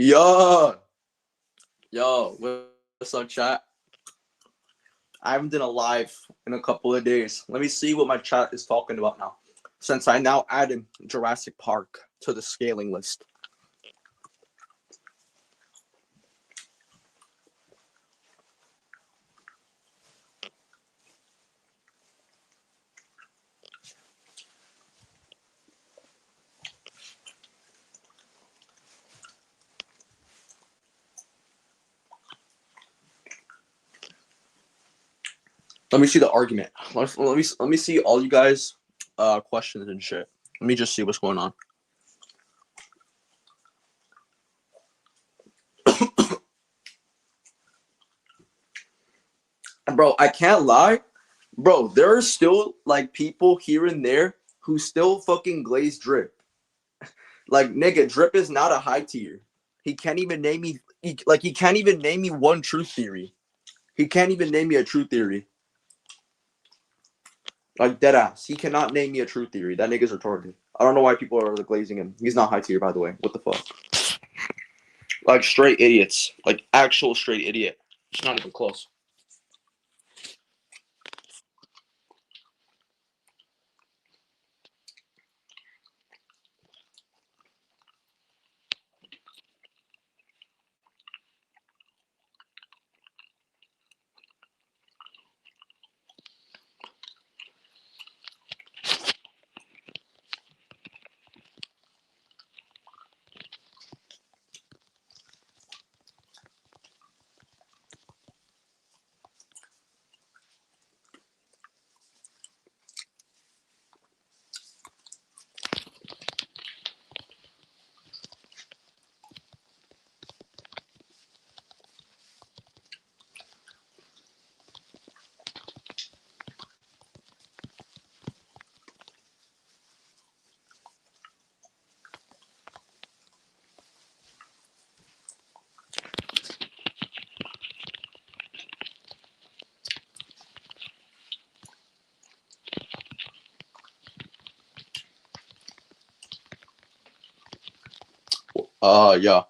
Yo, what's up, chat? I haven't done a live in a couple of days. Let me see what my chat is talking about now. Since I now added Jurassic Park to the scaling list. Let me see the argument. Let me see all you guys questions and shit. Let me just see what's going on. Bro, I can't lie. Bro, there are still like people here and there who still fucking glaze drip. Like nigga, drip is not a high tier. He can't even name me he can't even name me one truth theory. He can't even name me a true theory. Like dead ass. He cannot name me a true theory. That nigga's retarded. I don't know why people are glazing him. He's not high tier, by the way. What the fuck? Like straight idiots. Like actual straight idiot. It's not even close. Yeah.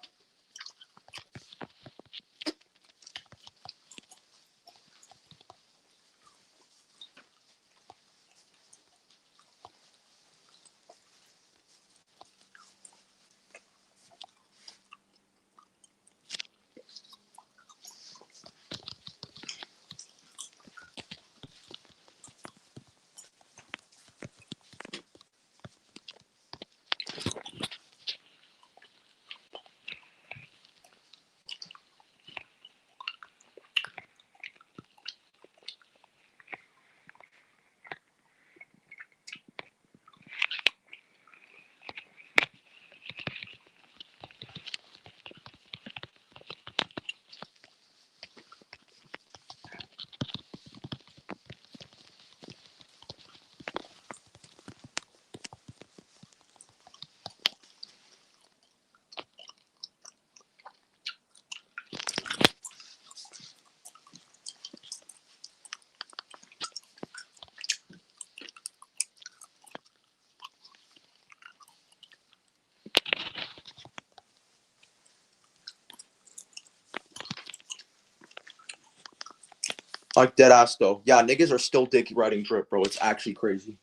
Like dead ass though. Yeah, niggas are still dick riding drip, bro. It's actually crazy.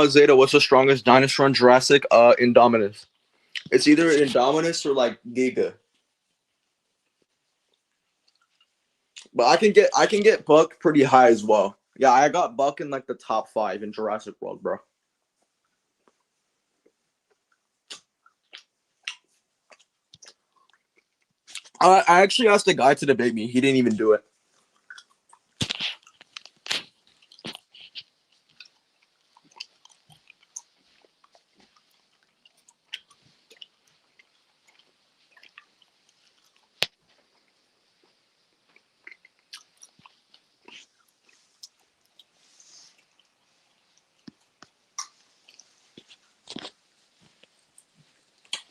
Zeta, what's the strongest dinosaur in Jurassic? Indominus. It's either Indominus or like Giga. But I can get Buck pretty high as well. Yeah, I got Buck in like the top 5 in Jurassic World, bro. I actually asked a guy to debate me. He didn't even do it.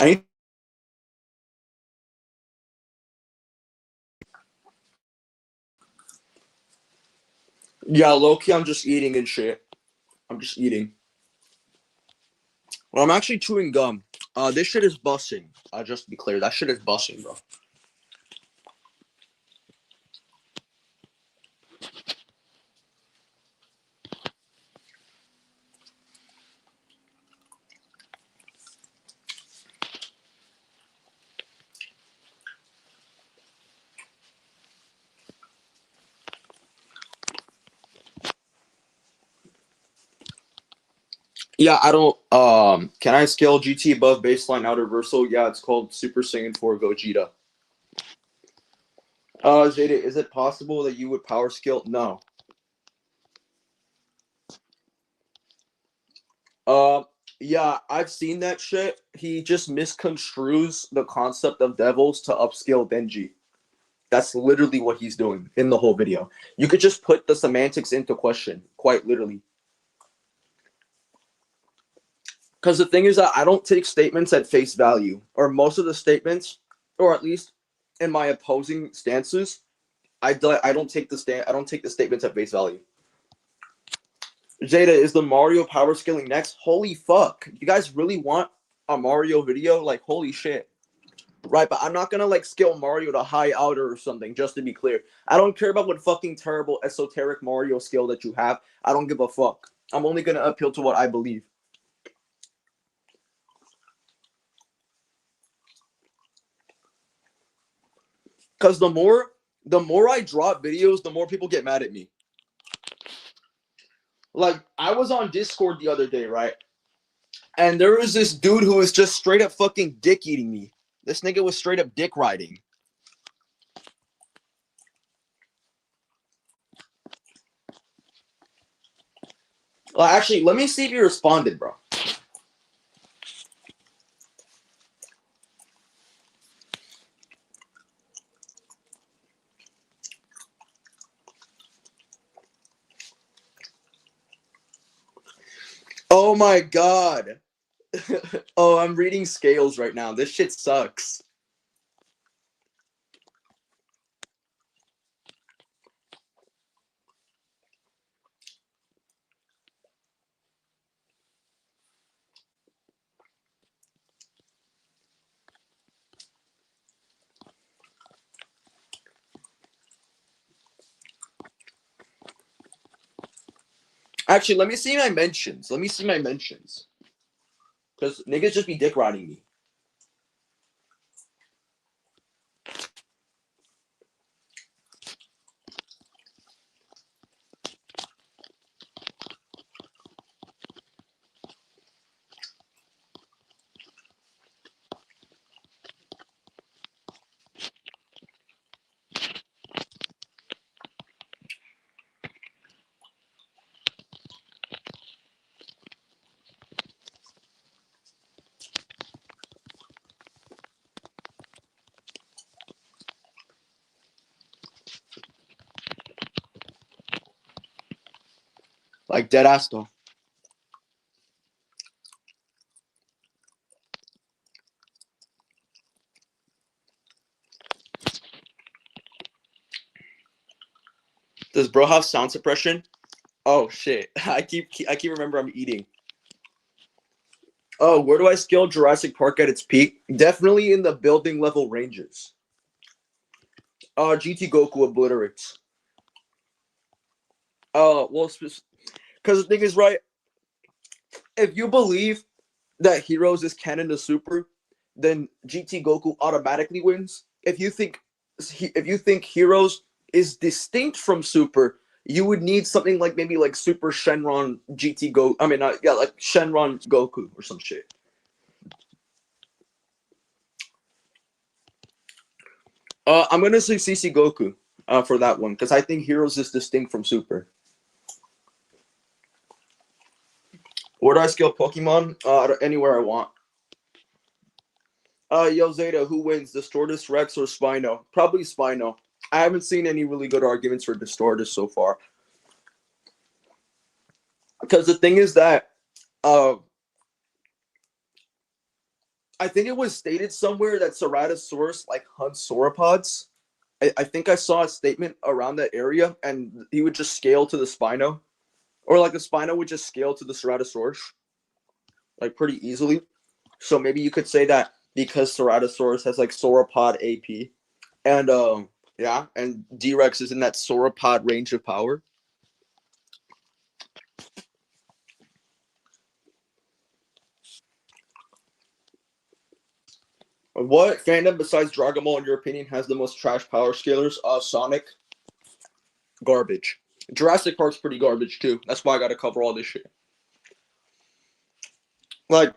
I Yeah, low key, I'm just eating and shit. I'm just eating. Well, I'm actually chewing gum. This shit is busting. Just to be clear, that shit is busting, bro. Yeah, I don't. Can I scale GT above baseline outer reversal? Yeah, it's called Super Saiyan 4 Gogeta. Zeta, is it possible that you would power scale? No. Uh, yeah, I've seen that shit. He just misconstrues the concept of devils to upscale Denji. That's literally what he's doing in the whole video. You could just put the semantics into question, quite literally. Because the thing is that I don't take statements at face value, or most of the statements, or at least in my opposing stances, I don't take the statements at face value. Jada, is the Mario power scaling next? Holy fuck! You guys really want a Mario video? Like holy shit! Right, but I'm not gonna like scale Mario to high outer or something. Just to be clear, I don't care about what fucking terrible esoteric Mario skill that you have. I don't give a fuck. I'm only gonna appeal to what I believe. Because the more I drop videos, the more people get mad at me. Like I was on Discord the other day, right? And there was this dude who was just straight up fucking dick eating me. This nigga was straight up dick riding. Well, actually, let me see if you responded, bro. Oh my god. Oh, I'm reading scales right now. This shit sucks. Actually, let me see my mentions. Let me see my mentions. Because niggas just be dick riding me. Like dead ass though. Does bro have sound suppression? Oh shit. I keep remember I'm eating. Oh, where do I scale Jurassic Park at its peak? Definitely in the building level ranges. GT Goku obliterates. Well, because the thing is, right, if you believe that Heroes is canon to Super, then GT Goku automatically wins. If you think Heroes is distinct from Super, you would need something like maybe like Super Shenron GT Go. I mean, yeah, like Shenron Goku or some shit. I'm gonna say CC Goku for that one because I think Heroes is distinct from Super. Where do I scale Pokemon? Anywhere I want. Yo Zeta, who wins, Distortus, Rex, or Spino? Probably Spino. I haven't seen any really good arguments for Distortus so far. Because the thing is that, uh, I think it was stated somewhere that Ceratosaurus like hunts sauropods. I think I saw a statement around that area, and he would just scale to the Spino, or like the Spino would just scale to the Ceratosaurus. like pretty easily. So maybe you could say that because Ceratosaurus has like sauropod AP, and yeah, and D-Rex is in that sauropod range of power. What fandom besides Dragon Ball, in your opinion, has the most trash power scalers? Sonic, garbage. Jurassic Park's pretty garbage too. That's why I gotta cover all this shit. Like,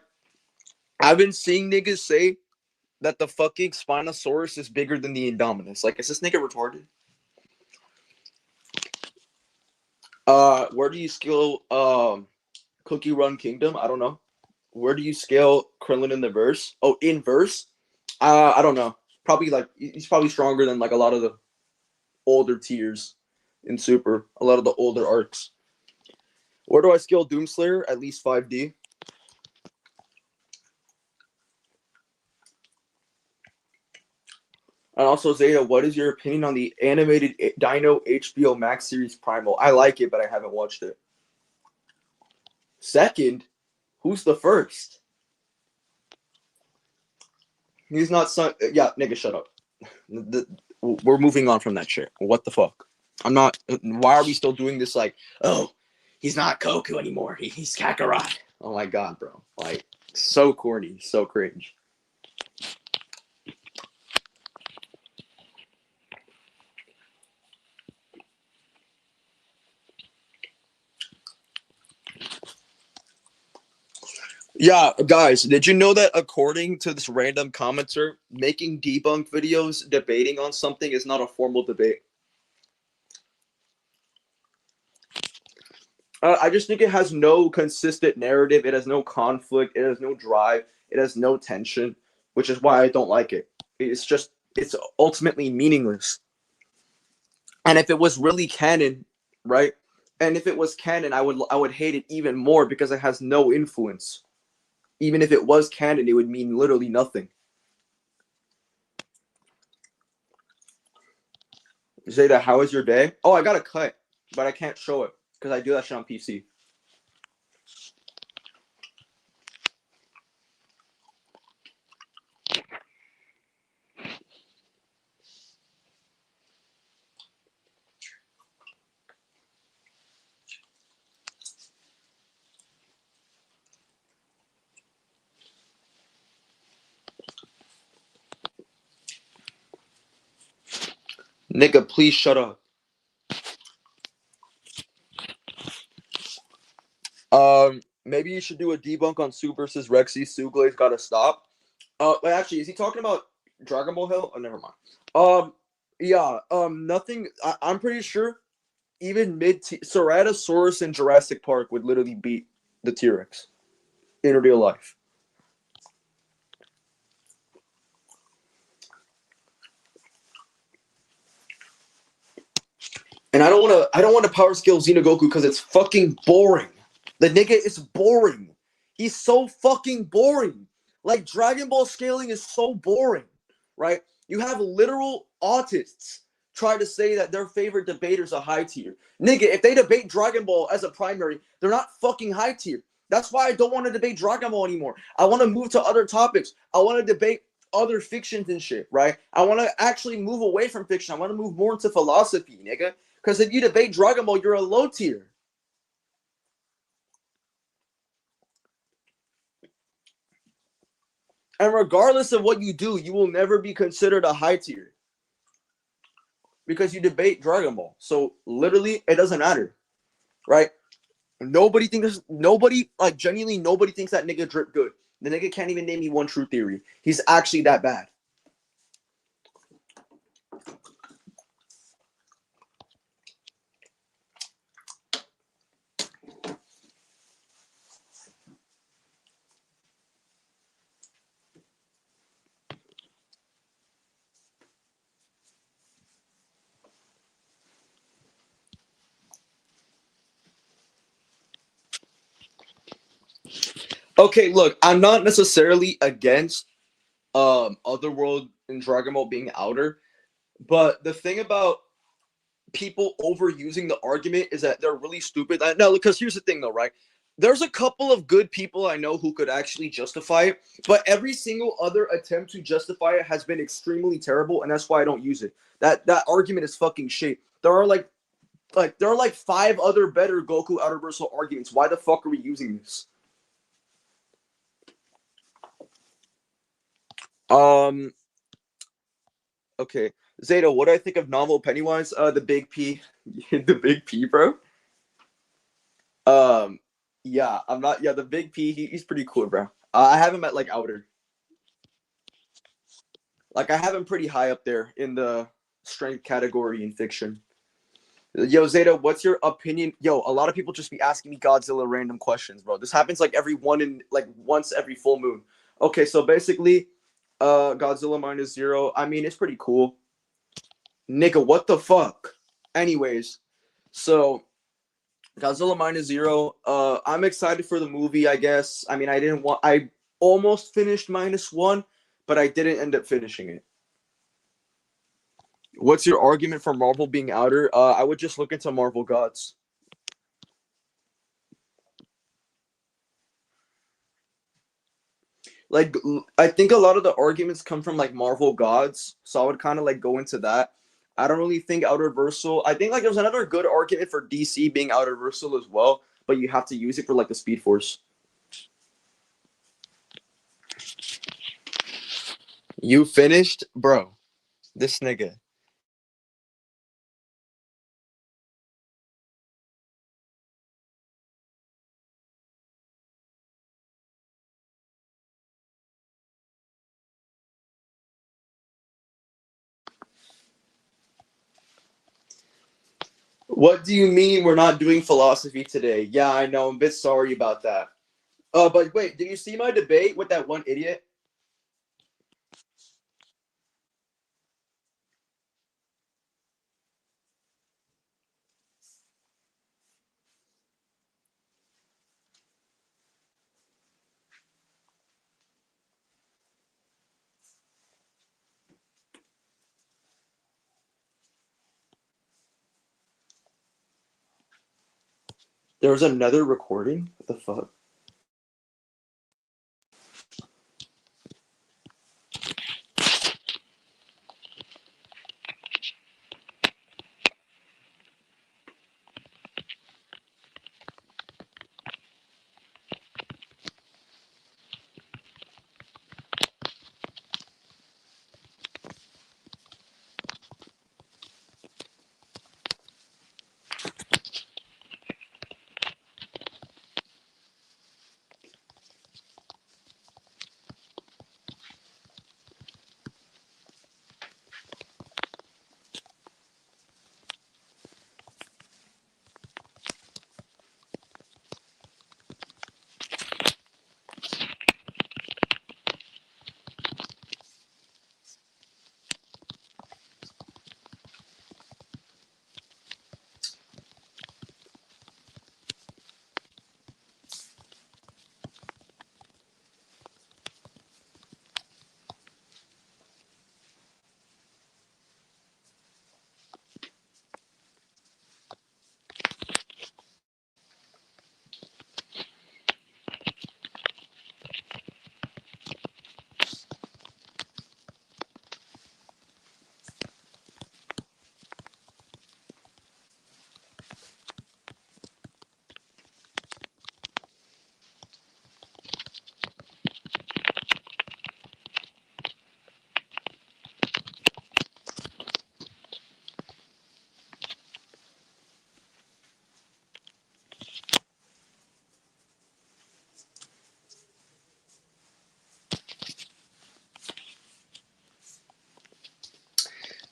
I've been seeing niggas say that the fucking Spinosaurus is bigger than the Indominus. Like, is this nigga retarded? Where do you scale Cookie Run Kingdom? I don't know. Where do you scale Krillin in the verse? Oh, in verse? I don't know. Probably like he's probably stronger than like a lot of the older tiers in Super. A lot of the older arcs. Where do I scale Doomslayer? At least 5D. And also, Zeta, what is your opinion on the animated Dino HBO Max series Primal? I like it, but I haven't watched it. Second, who's the first? He's not son. Yeah, nigga, shut up. We're moving on from that shit. What the fuck? I'm not. Why are we still doing this? Like, oh, he's not Goku anymore. He's Kakarot. Oh my god, bro. Like, so corny, so cringe. Yeah, guys, did you know that according to this random commenter, making debunk videos debating on something is not a formal debate? I just think it has no consistent narrative. It has no conflict. It has no drive. It has no tension, which is why I don't like it. It's ultimately meaningless. And if it was really canon, right? And if it was canon, I would hate it even more because it has no influence. Even if it was canon, it would mean literally nothing. Zeta, how was your day? Oh, I got a cut, but I can't show it because I do that shit on PC. Nigga, please shut up. Maybe you should do a debunk on Sue versus Rexy. Sue Glaze gotta stop. Wait, actually, is he talking about Dragon Ball Hill? Oh, never mind. Yeah. Nothing. I'm pretty sure even Ceratosaurus in Jurassic Park would literally beat the T-Rex in real life. And I don't want to power scale Xenogoku because it's fucking boring. The nigga is boring. He's so fucking boring. Like Dragon Ball scaling is so boring, right? You have literal autists try to say that their favorite debater's a high tier. Nigga, if they debate Dragon Ball as a primary, they're not fucking high tier. That's why I don't want to debate Dragon Ball anymore. I want to move to other topics. I want to debate other fictions and shit, right? I want to actually move away from fiction. I want to move more into philosophy, nigga. Because if you debate Dragon Ball, you're a low tier. And regardless of what you do, you will never be considered a high tier because you debate Dragon Ball. So literally, it doesn't matter, right? Nobody, like genuinely, nobody thinks that nigga Drip good. The nigga can't even name me one true theory. He's actually that bad. Okay, look, I'm not necessarily against Otherworld and Dragon Ball being outer, but the thing about people overusing the argument is that they're really stupid. No, because here's the thing though, right? there's a couple of good people I know who could actually justify it, but every single other attempt to justify it has been extremely terrible, and that's why I don't use it. That argument is fucking shit. There are like five other better Goku outer versal arguments. Why the fuck are we using this? Um. Okay, Zeta, what do I think of novel Pennywise? The big P, the big P, bro. Um. Yeah, I'm not. Yeah, the big P. He's pretty cool, bro. I have him at like outer. Like I have him pretty high up there in the strength category in fiction. Yo, Zeta, what's your opinion? Yo, a lot of people just be asking me Godzilla random questions, bro. This happens like every one in like once every full moon. Okay, so basically, Godzilla minus zero. I mean, it's pretty cool. Nigga, what the fuck? Anyways, so Godzilla minus zero. I'm excited for the movie, I guess. I mean, I almost finished minus one, but I didn't end up finishing it. What's your argument for Marvel being outer? I would just look into Marvel Gods. Like, I think a lot of the arguments come from like Marvel Gods, so I would kind of like go into that. I don't really think outer versal. I think like there's another good argument for DC being outer versal as well, but you have to use it for like the Speed Force. You finished, bro. This nigga. What do you mean we're not doing philosophy today? Yeah, I know. I'm a bit sorry about that. But wait, did you see my debate with that one idiot? There was another recording? What the fuck?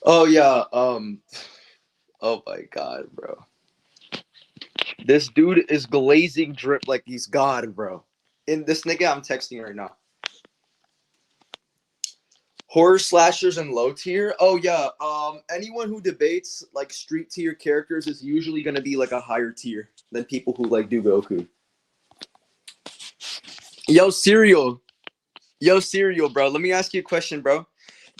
Oh yeah. Oh my god, bro. This dude is glazing drip like he's God, bro. In this nigga, I'm texting right now. Horror slashers and low tier. Oh yeah. Anyone who debates like street tier characters is usually gonna be like a higher tier than people who like do Goku. Yo, cereal. Yo, cereal, bro. Let me ask you a question, bro.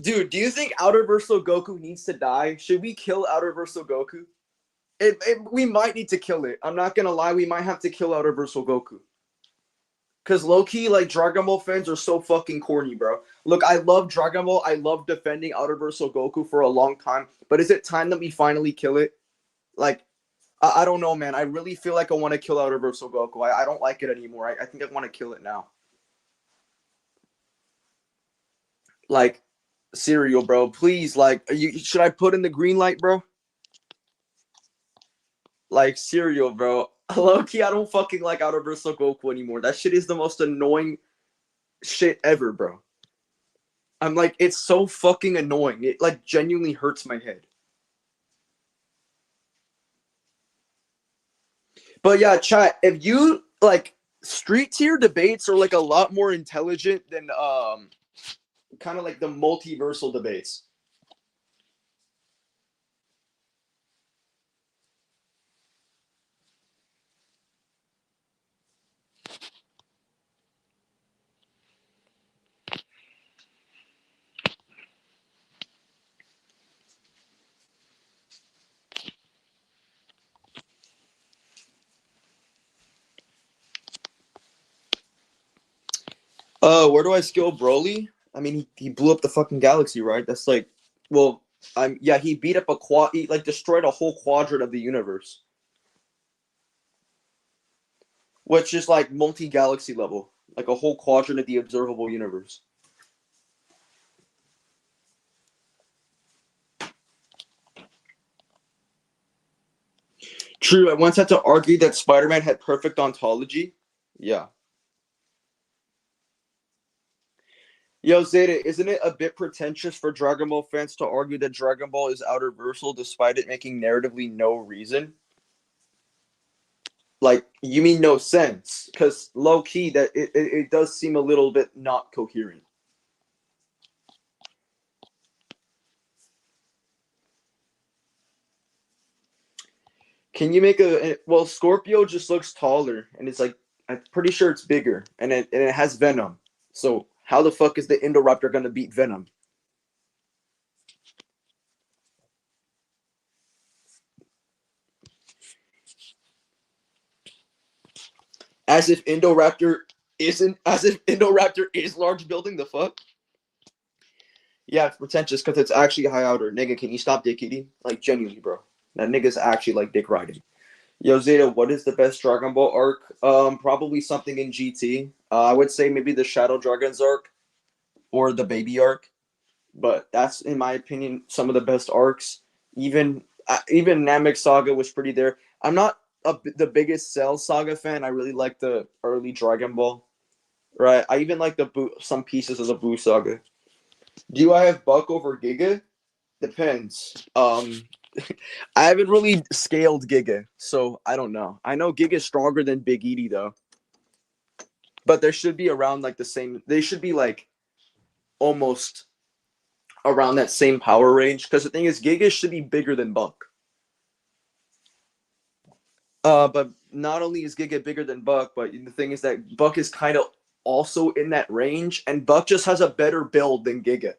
Dude, do you think Outer Versal Goku needs to die? Should we kill Outer Versal Goku? We might need to kill it. I'm not gonna lie, we might have to kill out Universal Goku. Cause low key, like Dragon Ball fans are so fucking corny, bro. Look, I love Dragon Ball. I love defending Universal Goku for a long time. But is it time that we finally kill it? Like, I don't know, man. I really feel like I want to kill Universal Goku. I don't like it anymore. I think I want to kill it now. Like, cereal, bro. Please, like, should I put in the green light, bro? Like, cereal, bro. Low key, I don't fucking like Universal Goku anymore. That shit is the most annoying shit ever, bro. I'm like, it's so fucking annoying. It like genuinely hurts my head. But yeah, chat, if you like street tier debates are like a lot more intelligent than kind of like the multiversal debates. Where do I skill Broly? I mean, he blew up the fucking galaxy, right? That's like, well, yeah, he beat up a quad, he like destroyed a whole quadrant of the universe, which is like multi-galaxy level, like a whole quadrant of the observable universe. True, I once had to argue that Spider-Man had perfect ontology. Yeah. Yo, Zeta, isn't it a bit pretentious for Dragon Ball fans to argue that Dragon Ball is outerversal despite it making narratively no reason? Like, you mean no sense? Because low key, that it does seem a little bit not coherent. Can you make well? Scorpio just looks taller, and it's like I'm pretty sure it's bigger, and it has Venom. So how the fuck is the Indoraptor gonna beat Venom? As if Indoraptor is large building. The fuck? Yeah, it's pretentious because it's actually high outer. Nigga, can you stop dick eating? Like genuinely, bro. That nigga's actually like dick riding. Yo, Zeta, what is the best Dragon Ball arc? Probably something in GT. I would say maybe the Shadow Dragons arc or the Baby arc. But that's in my opinion some of the best arcs. Even Namek Saga was pretty there. I'm not the biggest Cell Saga fan. I really like the early Dragon Ball. Right. I even like some pieces of the Buu Saga. Do I have Buck over Giga? Depends. I haven't really scaled Giga, so I don't know. I know Giga's stronger than Big Edie though, but there should be around like the same. They should be like almost around that same power range. Because the thing is, Giga should be bigger than Buck. But not only is Giga bigger than Buck, but the thing is that Buck is kind of also in that range, and Buck just has a better build than Giga,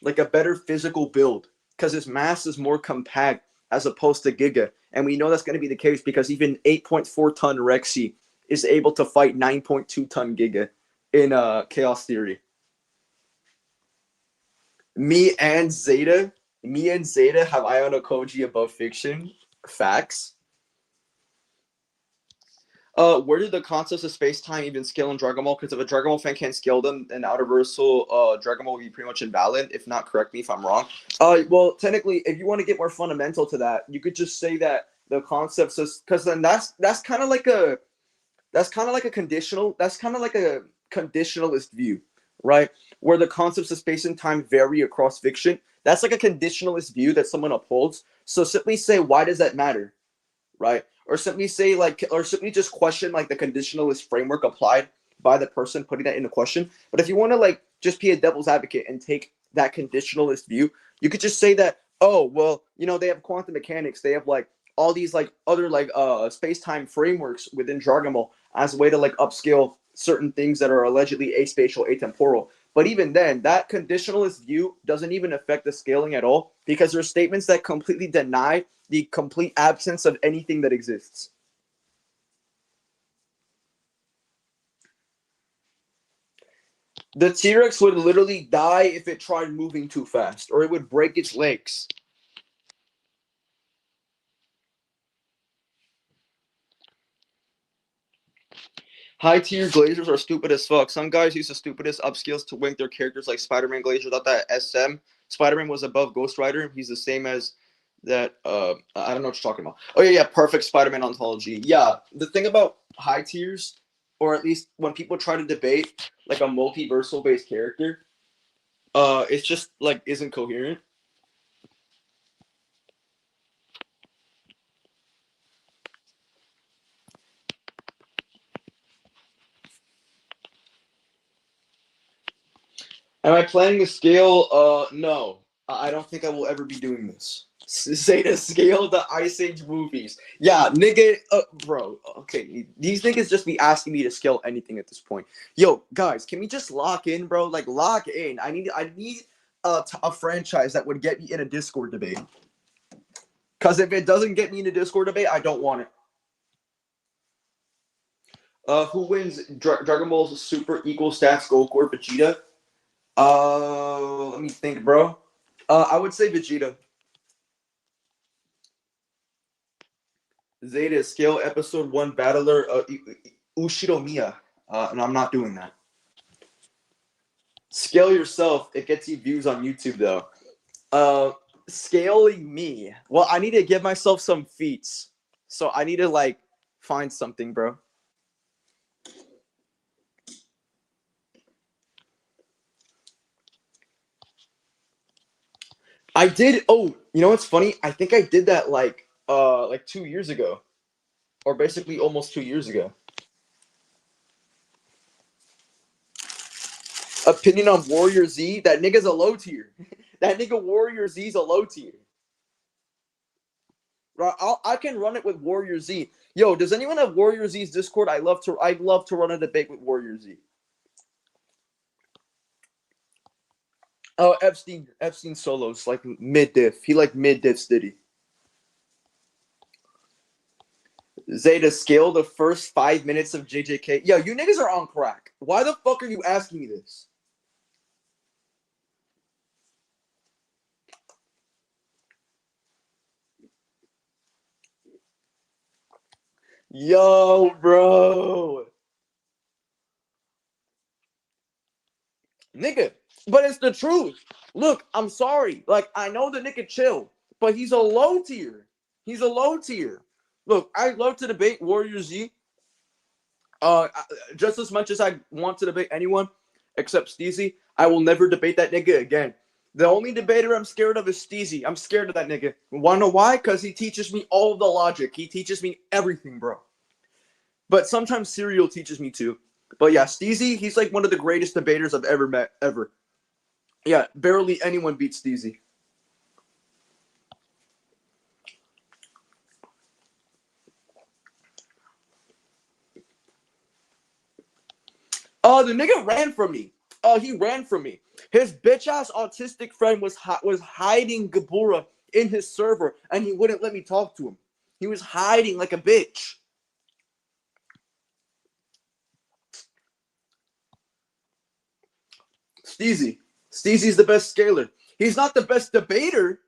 like a better physical build, because his mass is more compact as opposed to Giga, and we know that's going to be the case because even 8.4-ton Rexy is able to fight 9.2-ton Giga in Chaos Theory. Me and Zeta have Iono Koji above fiction. Facts. Where did the concepts of space time even scale in Dragon Ball? Because if a Dragon Ball fan can't scale them, then Outerversal Dragon Ball will be pretty much invalid. If not, correct me if I'm wrong. Well, technically, if you want to get more fundamental to that, you could just say that the concepts, because then that's kind of like a conditionalist view, right? Where the concepts of space and time vary across fiction. That's like a conditionalist view that someone upholds. So simply say, why does that matter, right? Or simply say or simply just question like the conditionalist framework applied by the person putting that into question. But if you want to like just be a devil's advocate and take that conditionalist view, you could just say that, oh, well, they have quantum mechanics, they have like all these like other like space-time frameworks within Dragon Ball as a way to like upscale certain things that are allegedly aspatial, atemporal. But even then, that conditionalist view doesn't even affect the scaling at all because there's statements that completely deny the complete absence of anything that exists. The T-Rex would literally die if it tried moving too fast, or it would break its legs. High tier glazers are stupid as fuck. Some guys use the stupidest upskills to wink their characters, like Spider-Man glazer. Thought that SM Spider-Man was above Ghost Rider. He's the same as that. I don't know what you're talking about. Oh yeah, perfect Spider-Man ontology. Yeah, the thing about high tiers, or at least when people try to debate like a multiversal based character, it's just like isn't coherent. Am I planning to scale? No. I don't think I will ever be doing this. Say to scale the Ice Age movies. Yeah, nigga, bro. Okay, these niggas just be asking me to scale anything at this point. Yo, guys, can we just lock in, bro? Like, lock in. I need a franchise that would get me in a Discord debate. Because if it doesn't get me in a Discord debate, I don't want it. Who wins Dragon Ball's Super Equal Stats Goku or Vegeta? Let me think, bro. I would say Vegeta. Zeta scale episode 1 battler Ushiromiya. And I'm not doing that. Scale yourself. It gets you views on YouTube though. Scaling me. Well, I need to give myself some feats. So I need to like find something, bro. I did. Oh, you know what's funny? I think I did that like 2 years ago, or basically almost 2 years ago. Opinion on Warrior Z? That nigga's a low tier. That nigga Warrior Z's a low tier. I can run it with Warrior Z. Yo, does anyone have Warrior Z's Discord? I'd love to run a debate with Warrior Z. Oh, Epstein solos like mid diff. He like mid diff Diddy. Zeta scale the first 5 minutes of JJK. Yo, you niggas are on crack. Why the fuck are you asking me this? Yo, bro. Nigga, but it's the truth. Look, I'm sorry. Like, I know the nigga chill, but he's a low tier. He's a low tier. Look, I love to debate Warrior Z. Just as much as I want to debate anyone except Steezy, I will never debate that nigga again. The only debater I'm scared of is Steezy. I'm scared of that nigga. Wanna know why? Because he teaches me all of the logic. He teaches me everything, bro. But sometimes Serial teaches me too. But yeah, Steezy, he's like one of the greatest debaters I've ever met, ever. Yeah, barely anyone beats Steezy. The nigga ran from me. He ran from me. His bitch ass autistic friend was hiding Gabura in his server, and he wouldn't let me talk to him. He was hiding like a bitch. Steezy's the best scaler. He's not the best debater,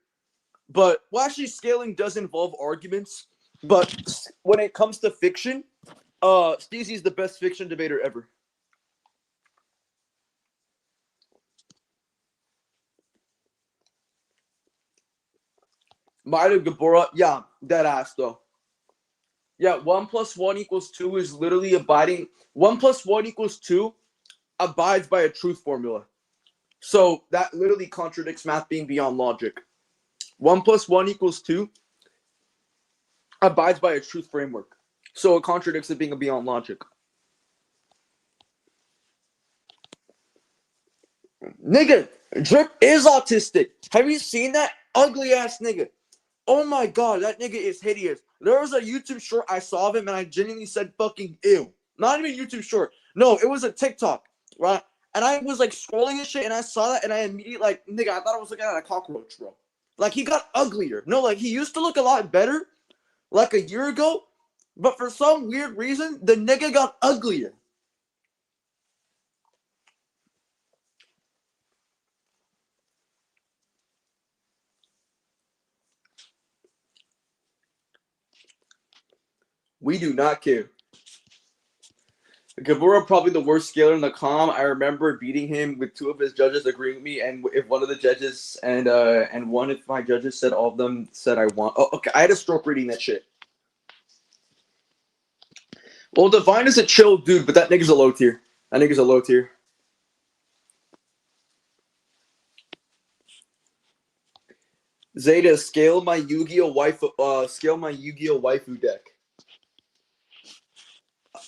but well, actually, scaling does involve arguments. But when it comes to fiction, Steezy's the best fiction debater ever. Maida Gabora, yeah, dead ass though. Yeah, 1+1 = 2 is literally abiding. 1+1 = 2 abides by a truth formula. So that literally contradicts math being beyond logic. 1+1 = 2 abides by a truth framework. So it contradicts it being beyond logic. Nigga, Drip is autistic. Have you seen that ugly ass nigga? Oh my god, that nigga is hideous. There was a YouTube short I saw of him and I genuinely said fucking ew. Not even YouTube short. No, it was a TikTok, right? And I was like scrolling and shit, and I saw that, and I immediately like, nigga, I thought I was looking at a cockroach, bro. Like he got uglier. No, like he used to look a lot better, like a year ago, but for some weird reason, the nigga got uglier. We do not care. Gabura probably the worst scaler in the com. I remember beating him with two of his judges agreeing with me, and if one of the judges and one of my judges said all of them said I won. Oh, okay. I had a stroke reading that shit. Well, Divine is a chill dude, but that nigga's a low tier. That nigga's a low tier. Zeta, scale my Yu-Gi-Oh waifu deck.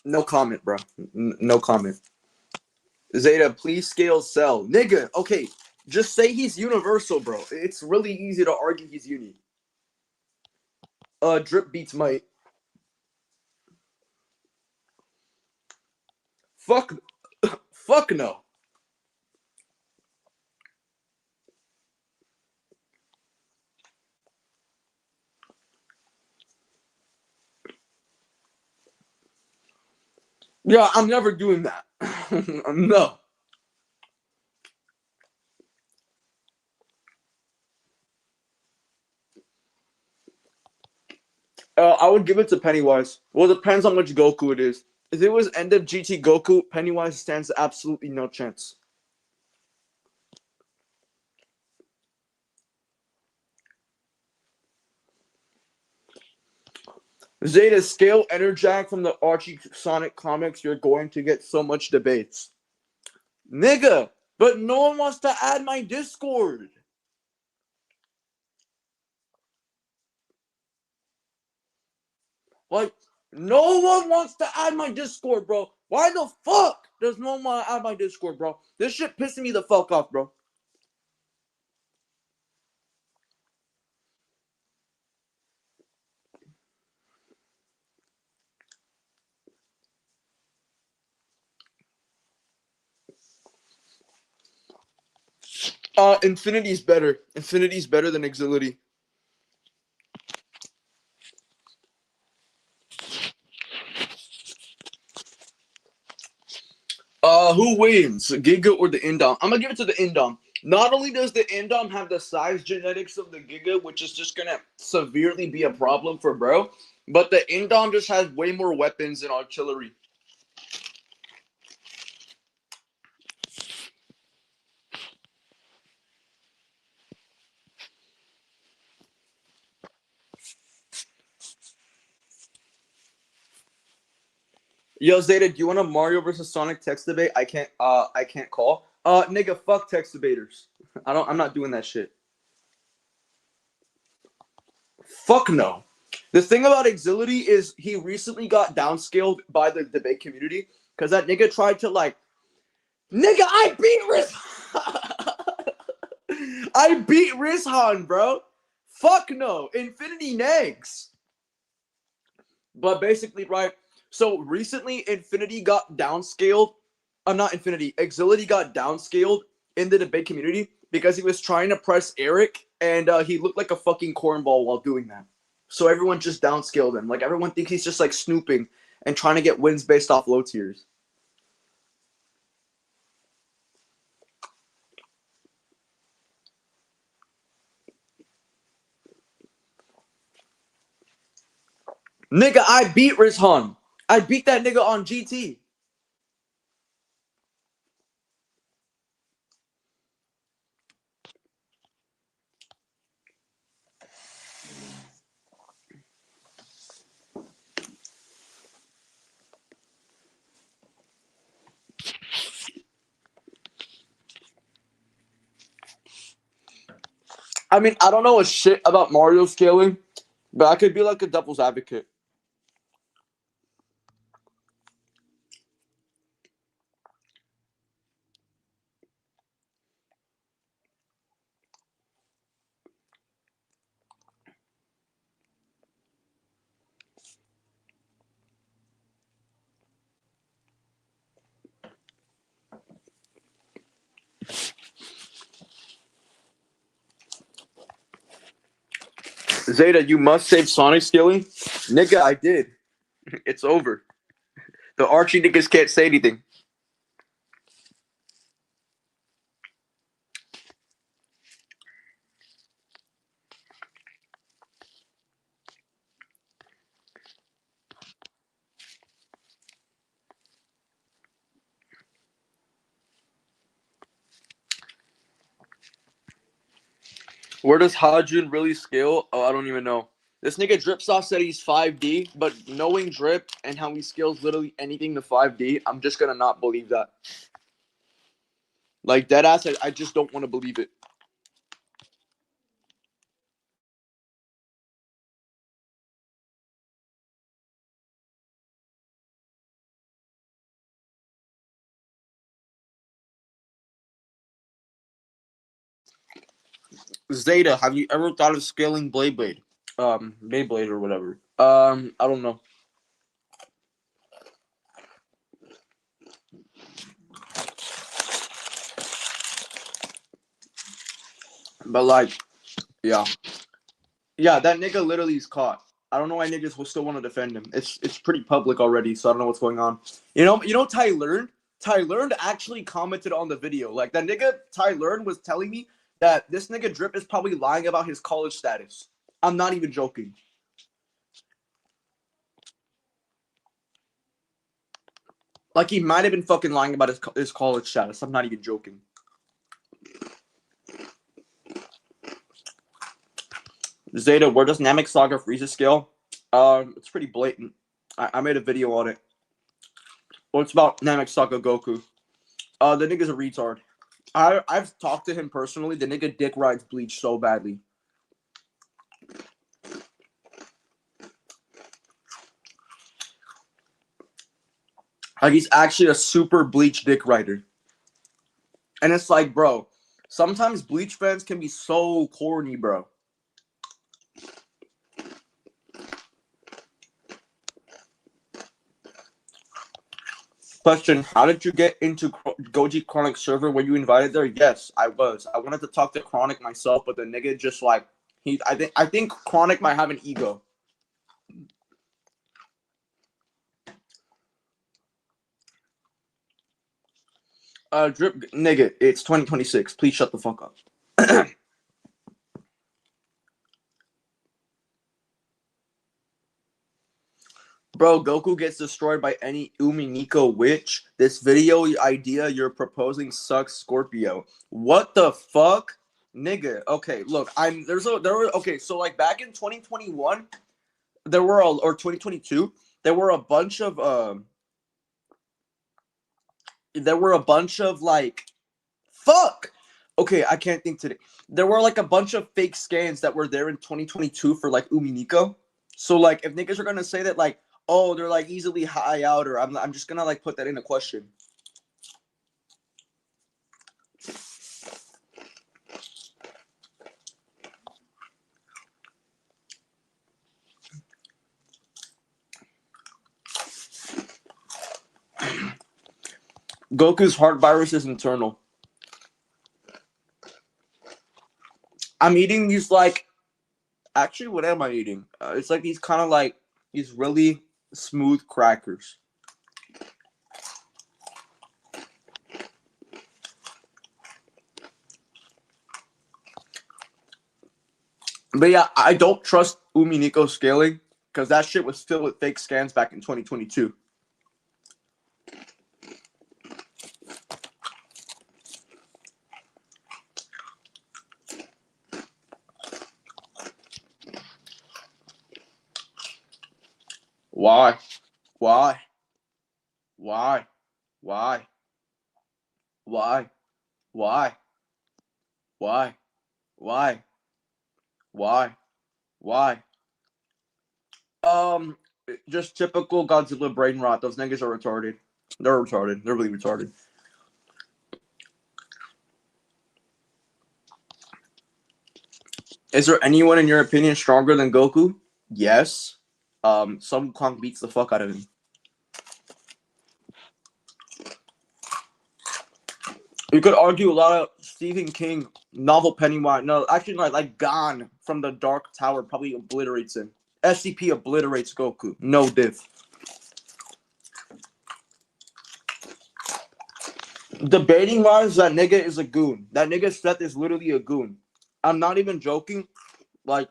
No comment, bro. No comment. Zeta, please scale Cell. Nigga, okay. Just say he's universal, bro. It's really easy to argue he's uni. Drip beats Might. Fuck. Fuck no. Yeah, I'm never doing that. No. I would give it to Pennywise. Well, it depends on which Goku it is. If it was end of GT Goku, Pennywise stands absolutely no chance. Zeta, scale Enerjack from the Archie Sonic comics. You're going to get so much debates. Nigga, but no one wants to add my Discord. Like, no one wants to add my Discord, bro. Why the fuck does no one want to add my Discord, bro? This shit pissing me the fuck off, bro. Infinity's better. Infinity's better than Exility. Who wins, Giga or the Indom? I'm gonna give it to the Indom. Not only does the Indom have the size genetics of the Giga, which is just gonna severely be a problem for bro, but the Indom just has way more weapons and artillery. Yo, Zeta, do you want a Mario versus Sonic text debate? I can't call. Nigga, fuck text debaters. I'm not doing that shit. Fuck no. The thing about Exility is he recently got downscaled by the debate community because that nigga tried to like, nigga, I beat Riz. I beat Rizhan, bro. Fuck no. Infinity negs. But basically, right. So recently, Infinity got downscaled. Not Infinity. Exility got downscaled in the debate community because he was trying to press Eric, and he looked like a fucking cornball while doing that. So everyone just downscaled him. Like everyone thinks he's just like snooping and trying to get wins based off low tiers. Nigga, I beat Rizhan. I beat that nigga on GT. I mean, I don't know a shit about Mario scaling, but I could be like a devil's advocate. Zeta, you must save Sonic Skilling. Nigga, I did. It's over. The Archie niggas can't say anything. Where does Hajun really scale? Oh, I don't even know. This nigga Dripsoft said he's 5D, but knowing Drip and how he scales literally anything to 5D, I'm just gonna not believe that. Like, deadass, I just don't want to believe it. Zeta, have you ever thought of scaling Beyblade? Beyblade or whatever. I don't know. But like, yeah. Yeah, that nigga literally is caught. I don't know why niggas will still want to defend him. It's pretty public already, so I don't know what's going on. You know Ty Learned? Ty Learned actually commented on the video. Like that nigga Ty Learned was telling me that this nigga Drip is probably lying about his college status. I'm not even joking. Like he might have been fucking lying about his college status. I'm not even joking. Zeta, where does Namek Saga Frieza scale? It's pretty blatant. I made a video on it. Well, it's about Namek Saga Goku. The nigga's a retard. I've talked to him personally. The nigga dick rides Bleach so badly. Like he's actually a super Bleach dick rider. And it's like, bro, sometimes Bleach fans can be so corny, bro. Question: how did you get into Goji Chronic server? Were you invited there? Yes, I was. I wanted to talk to Chronic myself, but the nigga just like I think Chronic might have an ego. Drip nigga, it's 2026. Please shut the fuck up. Bro, Goku gets destroyed by any Umineko witch. This video idea you're proposing sucks, Scorpio. What the fuck? Nigga. Okay, look, okay, so like back in 2021, or 2022, there were a bunch of like fuck. Okay, I can't think today. There were like a bunch of fake scans that were there in 2022 for like Umineko. So like if niggas are gonna say that like, oh, they're like easily high out, or I'm just gonna like put that in a question. Goku's heart virus is internal. I'm eating these like, actually, what am I eating? It's like these kind of like these really smooth crackers. But yeah, I don't trust Umineko scaling because that shit was filled with fake scans back in 2022. Why? Why? Why? Why? Why? Why? Why? Why? Why? Why? Um, just typical Godzilla brain rot. Those niggas are retarded. They're retarded. They're really retarded. Is there anyone in your opinion stronger than Goku? Yes. Sun Wukong beats the fuck out of him. You could argue a lot of Stephen King Novel Pennywise. No, actually, no, like Gon from the Dark Tower probably obliterates him. SCP obliterates Goku. No diff. Debating wise, that nigga is a goon. That nigga Seth is literally a goon. I'm not even joking. Like,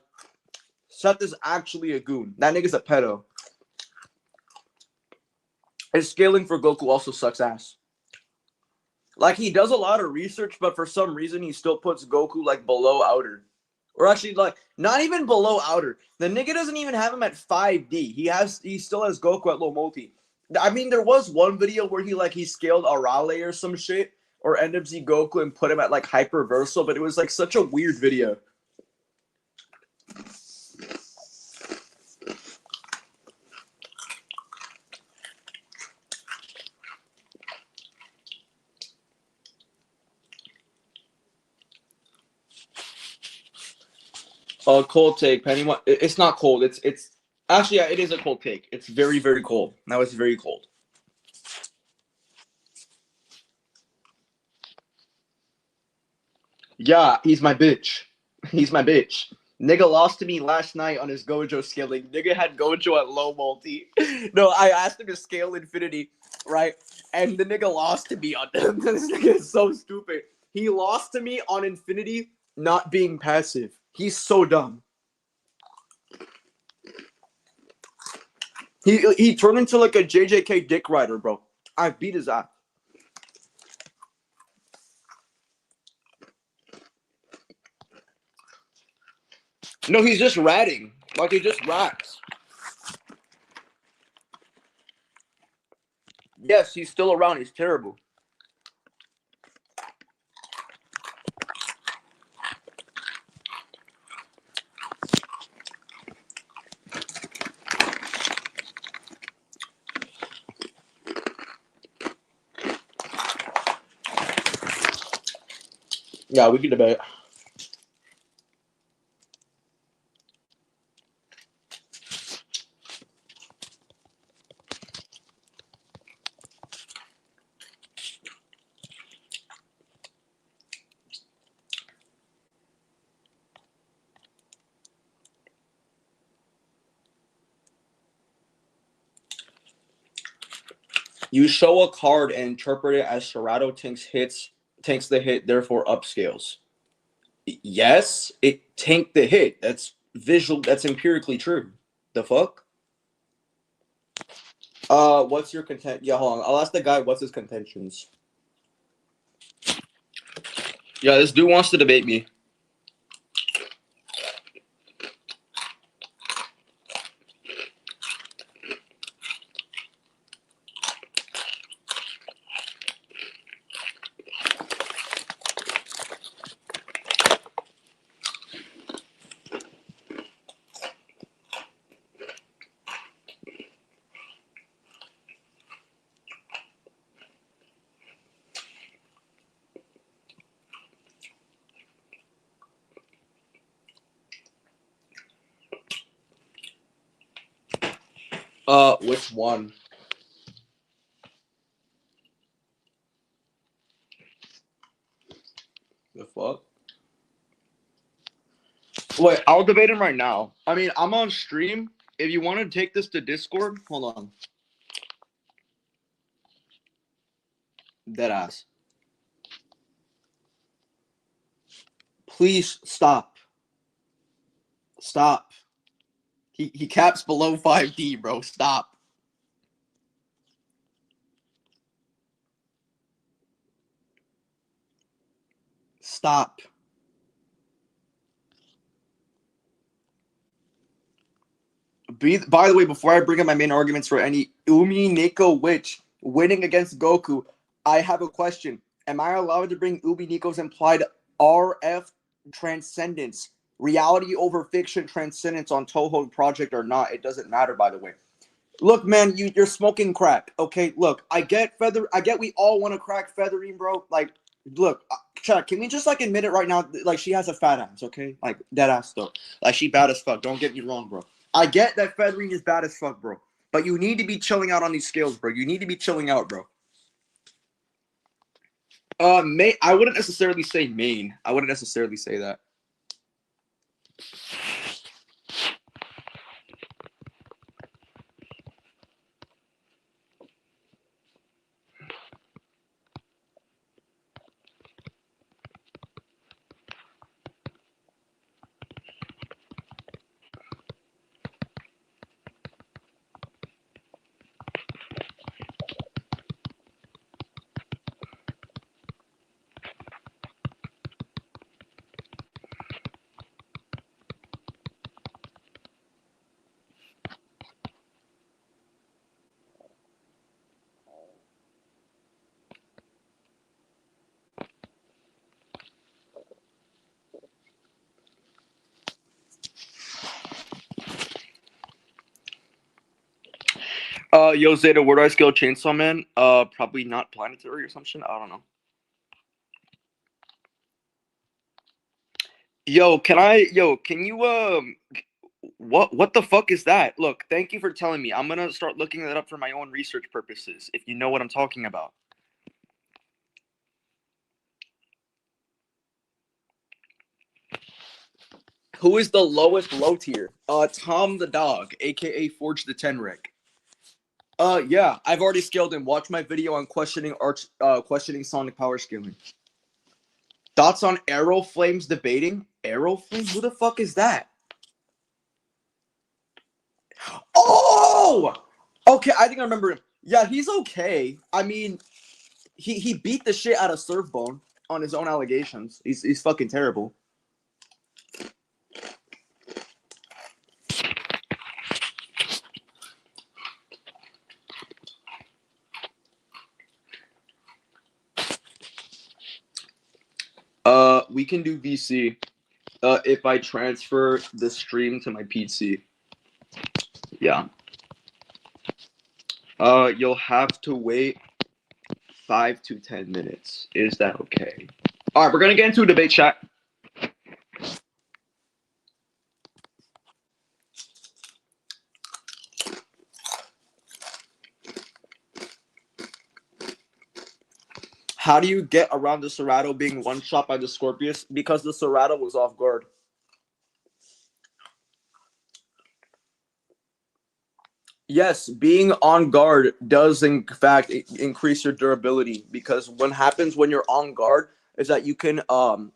Seth is actually a goon. That nigga's a pedo. His scaling for Goku also sucks ass. Like, he does a lot of research, but for some reason, he still puts Goku, like, below outer. Or actually, like, not even below outer. The nigga doesn't even have him at 5D. He still has Goku at low multi. I mean, there was one video where he scaled Arale or some shit, or NMZ Goku and put him at, like, hyperversal, but it was, like, such a weird video. Cold take, Pennywise. It's not cold. It's actually, yeah, it is a cold take. It's very, very cold. Now it's very cold. Yeah, he's my bitch. He's my bitch. Nigga lost to me last night on his Gojo scaling. Nigga had Gojo at low multi. No, I asked him to scale Infinity, right? And the nigga lost to me on them. This nigga is so stupid. He lost to me on Infinity not being passive. He's so dumb. He turned into like a JJK dick rider, bro. I beat his ass. No, he's just ratting. Like, he just rats. Yes, he's still around. He's terrible. Yeah, we can debate. You show a card and interpret it as Serato tanks the hit, therefore upscales. Yes, it tanked the hit. That's visual. That's empirically true. The fuck? What's your content? Yeah, hold on. I'll ask the guy what's his contentions. Yeah, this dude wants to debate me. Which one? The fuck? Wait, I'll debate him right now. I mean, I'm on stream. If you want to take this to Discord, hold on. Deadass. Please stop. Stop. He caps below 5D, bro. Stop. Stop. By the way, before I bring up my main arguments for any Umi Nico Witch winning against Goku, I have a question. Am I allowed to bring Umi Nico's implied RF transcendence, reality over fiction transcendence on Toho Project or not? It doesn't matter, by the way. Look, man, you're smoking crack. Okay, look, I get we all want to crack feathering, bro. Like, look, Chad, can we just like admit it right now? Like, she has a fat ass, okay? Like, dead ass though. Like, she bad as fuck. Don't get me wrong, bro. I get that feathering is bad as fuck, bro. But you need to be chilling out on these scales, bro. You need to be chilling out, bro. I wouldn't necessarily say main. I wouldn't necessarily say that. Yo Zeta, where do I scale Chainsaw Man? Probably not planetary or something. I don't know. Can you what the fuck is that? Look, thank you for telling me. I'm gonna start looking that up for my own research purposes, if you know what I'm talking about. Who is the lowest low tier? Tom the dog, aka Forge the Ten Rig. Yeah, I've already scaled him. Watch my video on questioning sonic power scaling. Thoughts on Arrow Flames debating? Arrow Flames? Who the fuck is that? Oh! Okay, I think I remember him. Yeah, he's okay. I mean, he beat the shit out of Surfbone on his own allegations. He's fucking terrible. We can do VC. If I transfer the stream to my PC. Yeah. You'll have to wait 5 to 10 minutes. Is that okay? All right, we're gonna get into a debate, chat. How do you get around the Serato being one shot by the Scorpius? Because the Serato was off guard. Yes, being on guard does in fact increase your durability, because what happens when you're on guard is that you can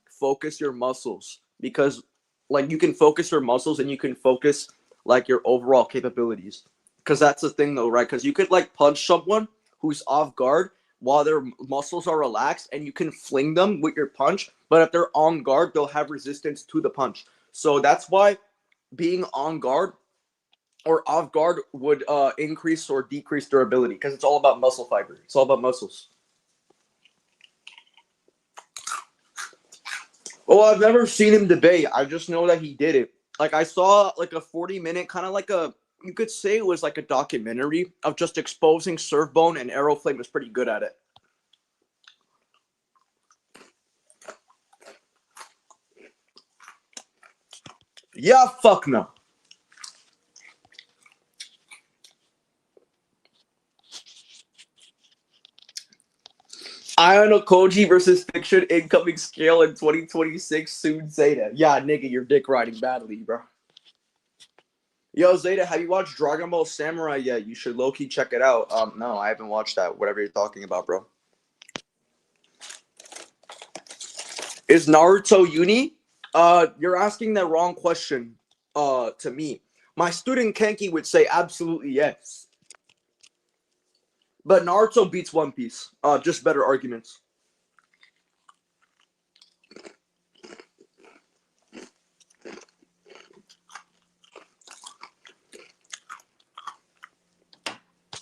focus your muscles, because like you can focus your muscles and you can focus like your overall capabilities. Because that's the thing though, right? Because you could like punch someone who's off guard while their muscles are relaxed, and you can fling them with your punch, but if they're on guard, they'll have resistance to the punch. So that's why being on guard or off guard would increase or decrease durability, because it's all about muscle fiber. It's all about muscles. Well, I've never seen him debate. I just know that he did it. Like I saw like a 40-minute kind of like a, you could say it was like a documentary of just exposing Surfbone, and Aeroflame was pretty good at it. Yeah, fuck no. Ion Koji versus Fiction incoming scale in 2026 soon Zeta. Yeah, nigga, you're dick riding badly, bro. Yo, Zeta, have you watched Dragon Ball Samurai yet? You should low-key check it out. No, I haven't watched that. Whatever you're talking about, bro. Is Naruto uni? You're asking the wrong question. To me, my student Kenki would say absolutely yes. But Naruto beats One Piece. Just better arguments.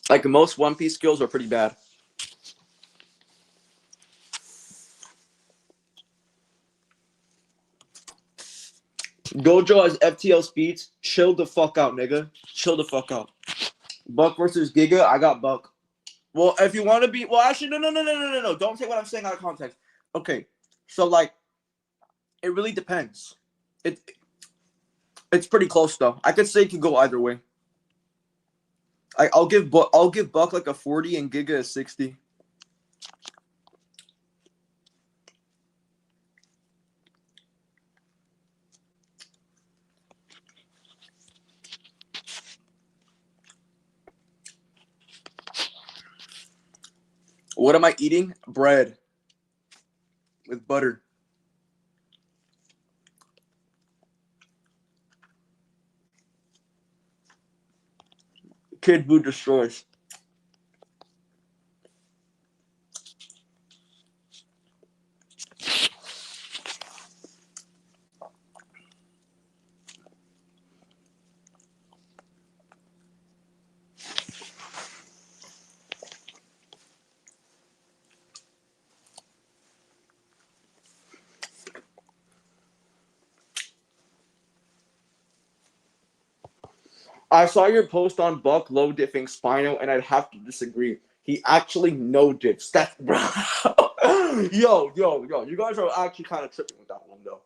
Like most One Piece skills are pretty bad. Gojo has FTL speeds. Chill the fuck out, nigga. Chill the fuck out. Buck versus Giga. I got Buck. Well, if you want to be, well, actually, no. Don't take what I'm saying out of context. Okay, so like, it really depends. It's pretty close though. I could say it could go either way. I'll give Buck like a 40 and Giga a 60. What am I eating? Bread with butter. Kid food destroys. I saw your post on Buck low diffing Spino, and I'd have to disagree. He actually no dips. That's bro. Yo. You guys are actually kind of tripping with that one though.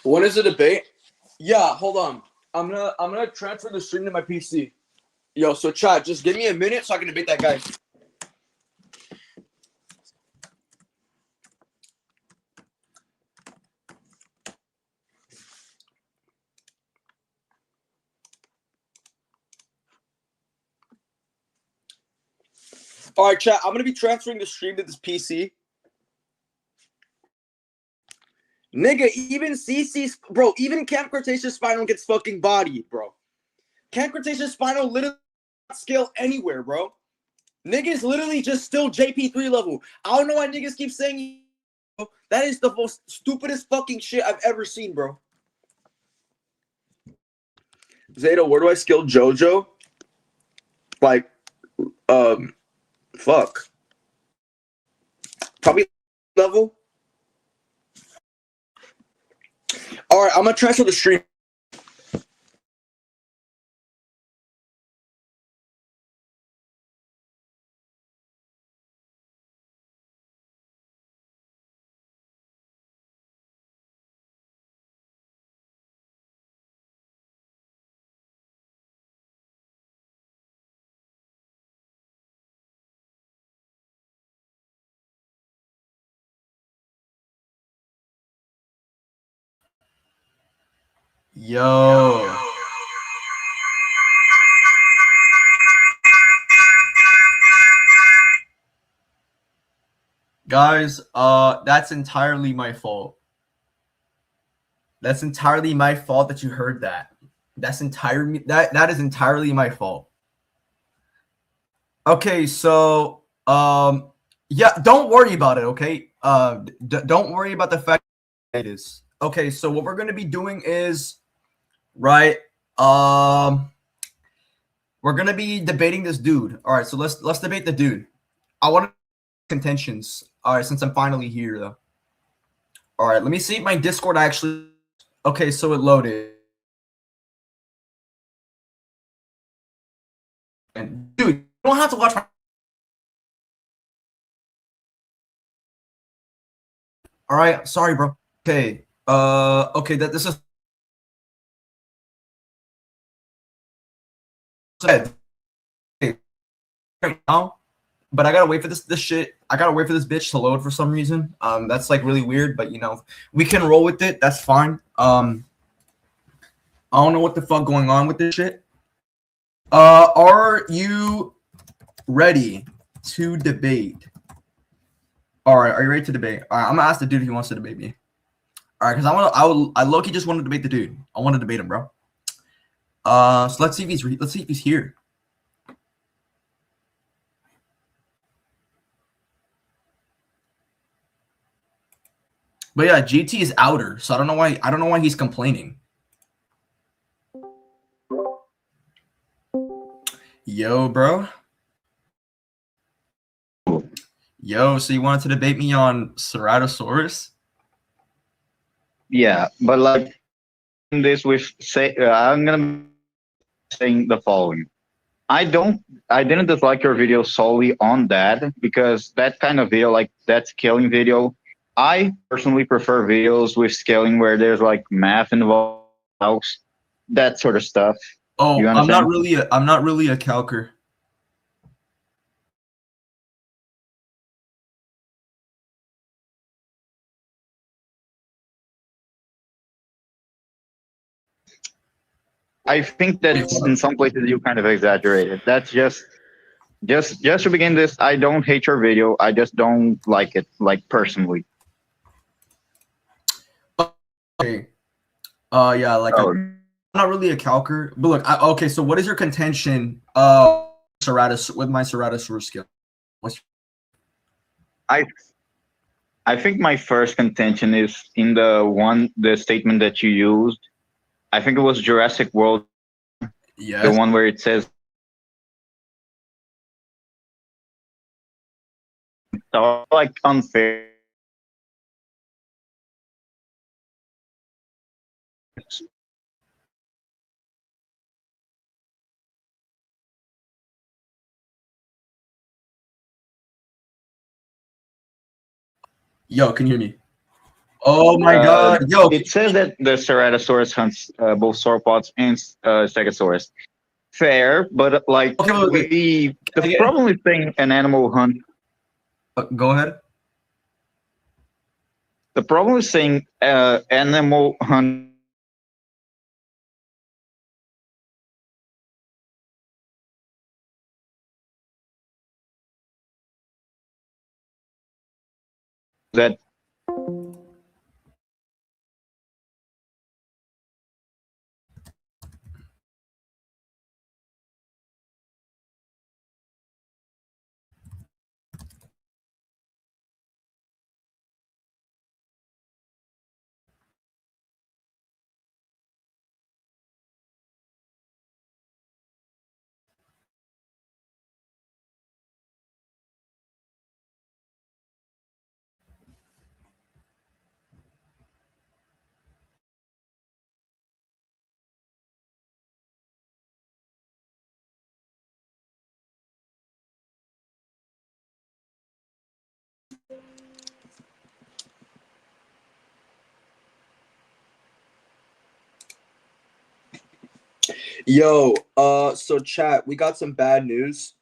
When is the debate? Yeah, hold on. I'm gonna transfer the stream to my PC. Yo, so chat, just give me a minute so I can debate that guy. All right, chat. I'm gonna be transferring the stream to this PC. Nigga, even CC's bro, even Camp Cretaceous Spinal gets fucking bodied, bro. Camp Cretaceous Spinal literally not scale anywhere, bro. Niggas literally just still JP3 level. I don't know why niggas keep saying that is the most stupidest fucking shit I've ever seen, bro. Zeta, where do I skill JoJo? Like, fuck. Probably level. All right, I'm gonna transfer the stream. Yo. Guys, that's entirely my fault. That's entirely my fault that you heard that. That is entirely my fault. Okay, so yeah, don't worry about it, okay? Don't worry about the fact that it is. Okay, so what we're going to be doing is right we're going to be debating this dude. All right, so let's debate the dude. I want contentions. All right, since I'm finally here though. All right, let me see if my Discord actually. Okay, so it loaded. And dude, you don't have to watch my. All right, sorry, bro. Okay, okay, that this is. Said right now, but I gotta wait for this shit. I gotta wait for this bitch to load for some reason. That's like really weird, but you know, we can roll with it. That's fine. I don't know what the fuck going on with this shit. Are you ready to debate? All right, are you ready to debate? All right, I'm gonna ask the dude if he wants to debate me. All right, because I low-key just want to debate the dude. I want to debate him, bro. So let's see if he's here. But yeah, GT is outer, so I don't know why he's complaining. Yo, bro. Yo, so you wanted to debate me on Ceratosaurus? Yeah, but like this with say, I'm gonna saying the following. I don't, I didn't dislike your video solely on that because that kind of video, like that scaling video, I personally prefer videos with scaling where there's like math involved, that sort of stuff. You Oh, understand? I'm not really a calcer. I think that in some places you kind of exaggerated. That's just to begin this. I don't hate your video. I just don't like it, like personally. Okay. Yeah, like Oh, I'm not really a calcer. But look, okay, so what is your contention Ceratus with my Ceratosaurus skill? What's I I think my first contention is in the statement that you used. I think it was Jurassic World, the yes? one where it says like unfair. Yo, can you hear me? Oh my god. Yo, It says that the Ceratosaurus hunts both sauropods and Stegosaurus. Fair, but like okay, wait. the problem with saying an animal hunt. Go ahead. The problem with saying animal hunt that Yo, so chat, we got some bad news.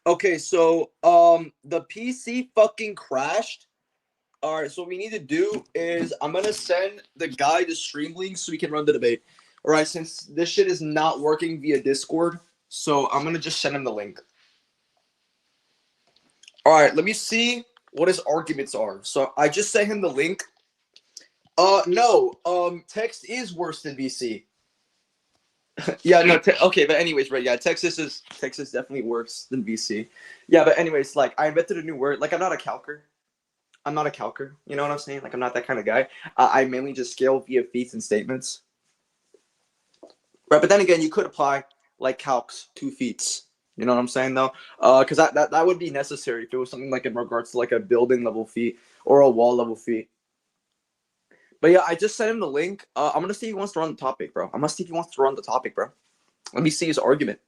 Okay, so the PC fucking crashed. All right, so what we need to do is I'm gonna send the guy the stream link so we can run the debate. All right, since this shit is not working via Discord, so I'm gonna just send him the link. All right, let me see what his arguments are. So I just sent him the link. No, text is worse than VC. Yeah, no, okay, but anyways, right? Yeah, Texas definitely worse than VC. Yeah, but anyways, like I invented a new word. Like I'm not a calcer. I'm not a calcer. You know what I'm saying? Like I'm not that kind of guy. I mainly just scale via feats and statements. Right, but then again, you could apply like calcs to feats. You know what I'm saying though? Because that would be necessary if it was something like in regards to like a building level feat or a wall level feat. But yeah, I just sent him the link. I'm gonna see if he wants to run the topic, bro. I'm gonna see if he wants to run the topic, bro. Let me see his argument.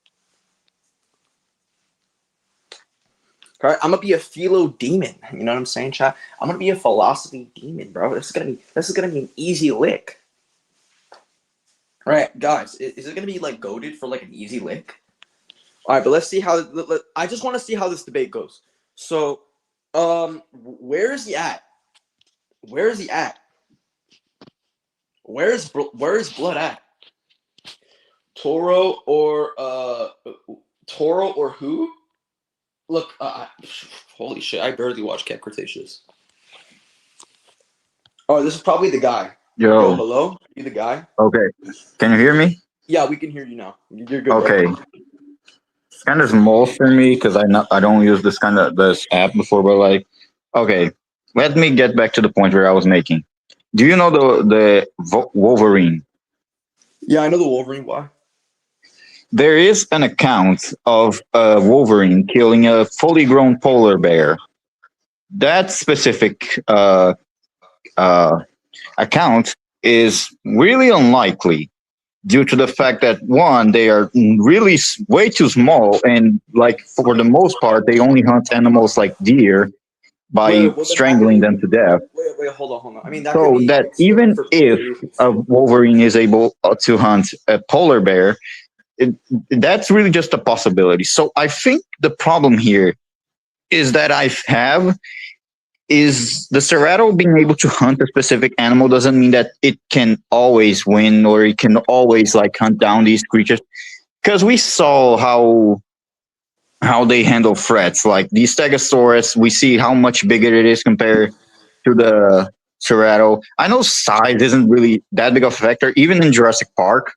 All right, I'm gonna be a philo demon. You know what I'm saying, chat? I'm gonna be a philosophy demon, bro. This is gonna be an easy lick. All right, guys, is it gonna be like goaded for like an easy lick? All right, but let's see how. I just want to see how this debate goes. So, where is he at? Where is he at? Where's blood at? Toro or who? Look, holy shit! I barely watch Cat Cretaceous. Oh, this is probably the guy. Yo, yo, hello? You the guy? okay. Can you hear me? Yeah, we can hear you now. You're good, bro. Okay. It's kind of small for me because I don't use this app before, but like, okay, let me get back to the point where I was making. Do you know the Wolverine? Yeah, I know the Wolverine. Why? There is an account of a Wolverine killing a fully grown polar bear. that specific uh, account is really unlikely due to the fact that one, they are really way too small, and like for the most part, they only hunt animals like deer by Well, then that could strangling be. them to death. Wait, hold on. I mean, that could So be that explained even for if many reasons. a Wolverine is able to hunt a polar bear, it, that's really just a possibility. So I think the problem here is that I have is the Cerrato being able to hunt a specific animal doesn't mean that it can always win or it can always like hunt down these creatures, because we saw how they handle threats like the Stegosaurus. We see how much bigger it is compared to the Cerrato. I know size isn't really that big of a factor, even in Jurassic Park.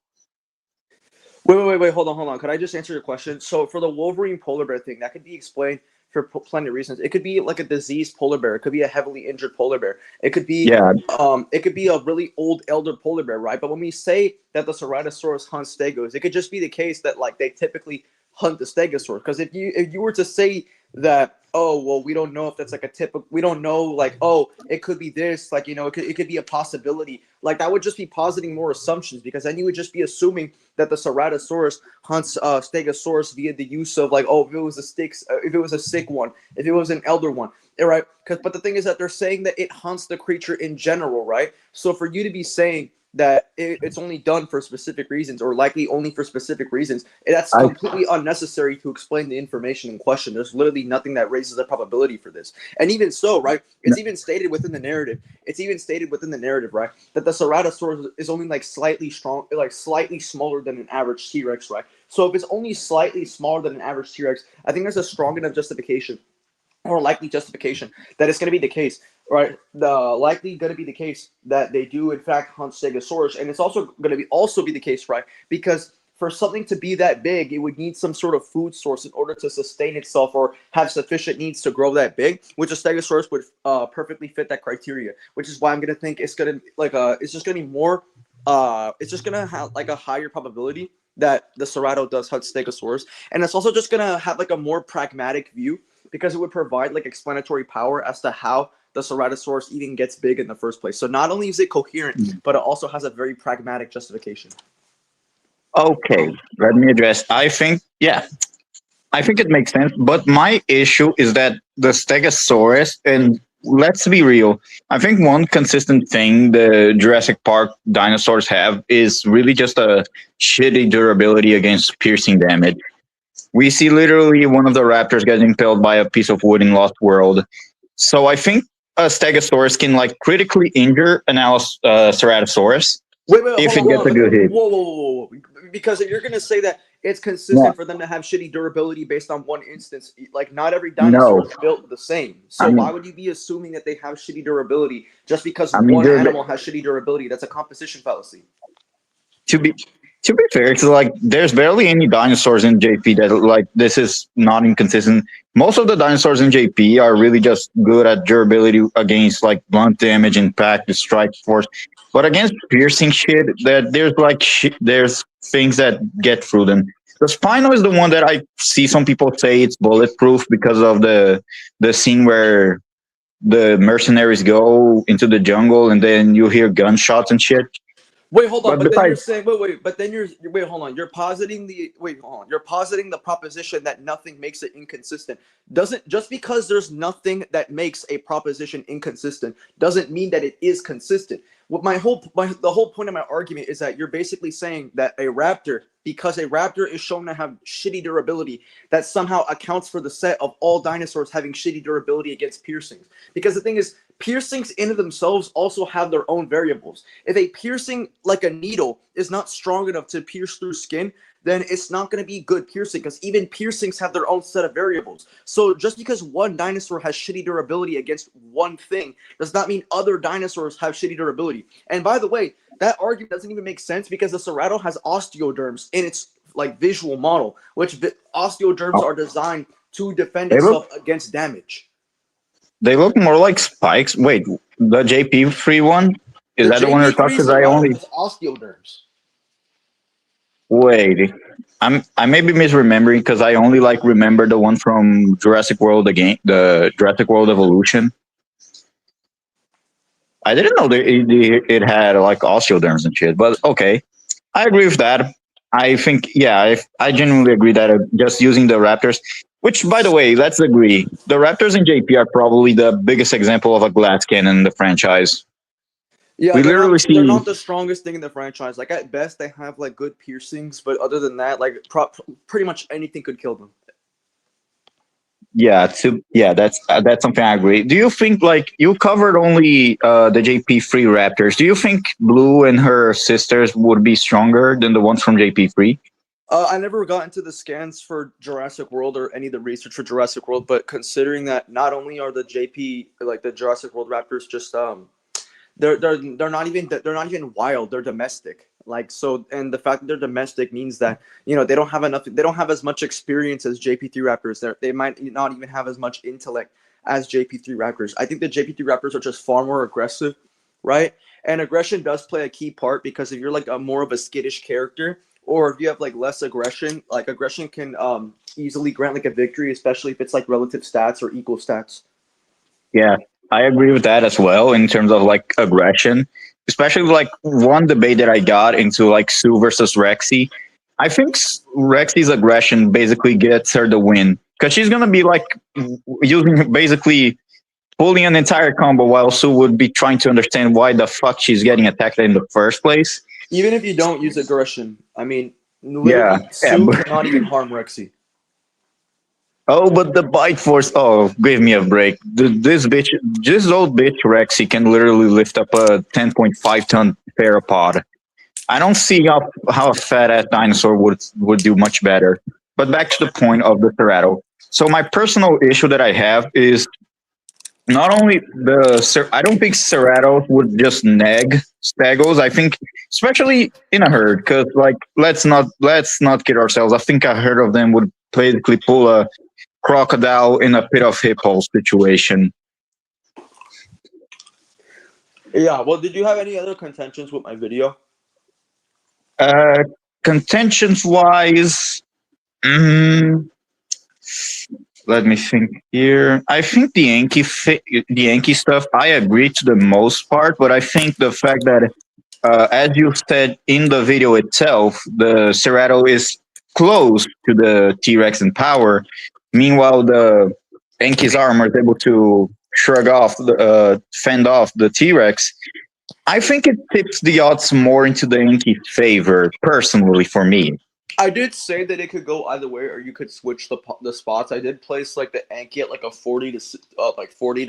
Wait. Hold on. Could I just answer your question? So for the Wolverine polar bear thing, that could be explained for plenty of reasons. It could be like a diseased polar bear. It could be a heavily injured polar bear. Yeah, It could be a really old elder polar bear, right? But when we say that the Ceratosaurus hunts stegos, it could just be the case that like they typically hunt the stegosaurus. Because if you were to say that, oh well, we don't know if that's like a typical, we don't know, like, oh, it could be this, like, it could be a possibility, like that would just be positing more assumptions, because then you would just be assuming that the Ceratosaurus hunts Stegosaurus via the use of, like, oh, if it was a if it was a sick one, if it was an elder one, right? But the thing is that they're saying that it hunts the creature in general, right? So for you to be saying that it's only done for specific reasons, or likely only for specific reasons, that's I completely unnecessary to explain the information in question. There's literally nothing that raises a probability for this. And even so, right, it's even stated within the narrative. It's even stated within the narrative, right, that the Ceratosaurus is only like slightly strong, like slightly smaller than an average T-Rex, right? So if it's only slightly smaller than an average T-Rex, I think there's a strong enough justification, or likely justification, that it's going to be the case, right? The likely going to be the case that they do in fact hunt Stegosaurus, and it's also going to be the case, right? Because for something to be that big, it would need some sort of food source in order to sustain itself or have sufficient needs to grow that big, which a Stegosaurus would perfectly fit that criteria. Which is why I'm going to think it's going to it's just going to be more, it's just going to have like a higher probability that the Cerrato does hunt Stegosaurus, and it's also just going to have like a more pragmatic view, because it would provide like explanatory power as to how the Ceratosaurus even gets big in the first place. So not only is it coherent, but it also has a very pragmatic justification. okay. Let me address. I think yeah, I think it makes sense. But my issue is that the Stegosaurus, and let's be real, I think one consistent thing the Jurassic Park dinosaurs have is really just a shitty durability against piercing damage. We see literally one of the raptors getting impaled by a piece of wood in Lost World. So I think a Stegosaurus can like critically injure an Ceratosaurus Wait, if hold it on, hold gets on. a But good hit. whoa. Because if you're gonna say that it's Yeah. consistent for them to have shitty durability based on one instance, like not every dinosaur No, is built the same. I So why mean, would you be assuming that they have shitty durability just because I mean, one they're animal has shitty durability? That's a composition fallacy. to be to be fair, it's like there's barely any dinosaurs in JP that like this is not inconsistent. Most of the dinosaurs in JP are really just good at durability against like blunt damage, impact, strike force. But against piercing shit, that there's like there's things that get through them. The Spino is the one that I see some people say it's bulletproof because of the scene where the mercenaries go into the jungle and then you hear gunshots and shit. Wait, hold on. But But then you're besides, saying, wait. But then wait, hold on. Hold on. You're positing the proposition that nothing makes it inconsistent. Doesn't Just because there's nothing that makes a proposition inconsistent doesn't mean that it is consistent. What the whole point of my argument is that you're basically saying that a raptor, because a raptor is shown to have shitty durability, that somehow accounts for the set of all dinosaurs having shitty durability against piercings. Because the thing is, piercings in and of themselves also have their own variables. If a piercing like a needle is not strong enough to pierce through skin, then it's not going to be good piercing, because even piercings have their own set of variables. So just because one dinosaur has shitty durability against one thing does not mean other dinosaurs have shitty durability. And by the way, that argument doesn't even make sense, because the Cerrato has osteoderms in its like visual model, which osteoderms oh, are designed to defend they look itself against damage. they look more like spikes. Wait, the JP free one, is The that the one you're talking? JP3 Because I Cerrato only has osteoderms. wait. I may be misremembering because I only like remember the one from Jurassic World, the game, the Jurassic World Evolution. I didn't know that it had like osteoderms and shit, but okay, I agree with that. I think, yeah, I genuinely agree that just using the Raptors, which by the way, let's agree, the Raptors and JP are probably the biggest example of a glass cannon in the franchise. Yeah, We literally they're see, not the strongest thing in the franchise. Like at best, they have like good piercings, but other than that, like pretty much anything could kill them. yeah, that's something I agree. Do you think like you covered only the JP free Raptors? Do you think Blue and her sisters would be stronger than the ones from JP free? I never got into the scans for Jurassic World or any of the research for Jurassic World, but considering that not only are the JP like the Jurassic World Raptors just they're not even wild, they're domestic. Like so, and the fact that they're domestic means that they don't have enough, they don't have as much experience as JP3 Raptors. They might not even have as much intellect as JP3 Raptors. I think the JP3 Raptors are just far more aggressive, right? And aggression does play a key part because if you're like a more of a skittish character, or if you have like less aggression, like aggression can easily grant like a victory, especially if it's like relative stats or equal stats. Yeah, I agree with that as well in terms of like aggression. Especially like one debate that I got into like Sue versus Rexy. I think Rexy's aggression basically gets her the win because she's gonna be like using basically pulling an entire combo while Sue would be trying to understand why the fuck she's getting attacked in the first place. Even if you don't use aggression, I mean, Yeah, literally, yeah. Sue cannot even harm Rexy. Oh, but the bite force. Oh, give me a break. This bitch, this old bitch Rexy can literally lift up a 10.5 ton theropod. I don't see how a fat ass dinosaur would do much better. But back to the point of the Cerrato. So my personal issue that I have is not only I don't think Cerratos would just nag Stagos. I think especially in a herd, because like let's not kid ourselves. I think a herd of them would basically pull a crocodile in a pit of hip hole situation. Yeah. Well, did you have any other contentions with my video? Uh, Contentions wise, mm, let me think here. I think the Yankee stuff. I agree to the most part, but I think the fact that, as you said in the video itself, the Cerrato is close to the T Rex in power. Meanwhile, the Yankee's armor is able to fend off the T Rex. I think it tips the odds more into the Yankees' favor, personally, for me. I did say that it could go either way, or you could switch the spots. I did place like the Anki at like a 40 to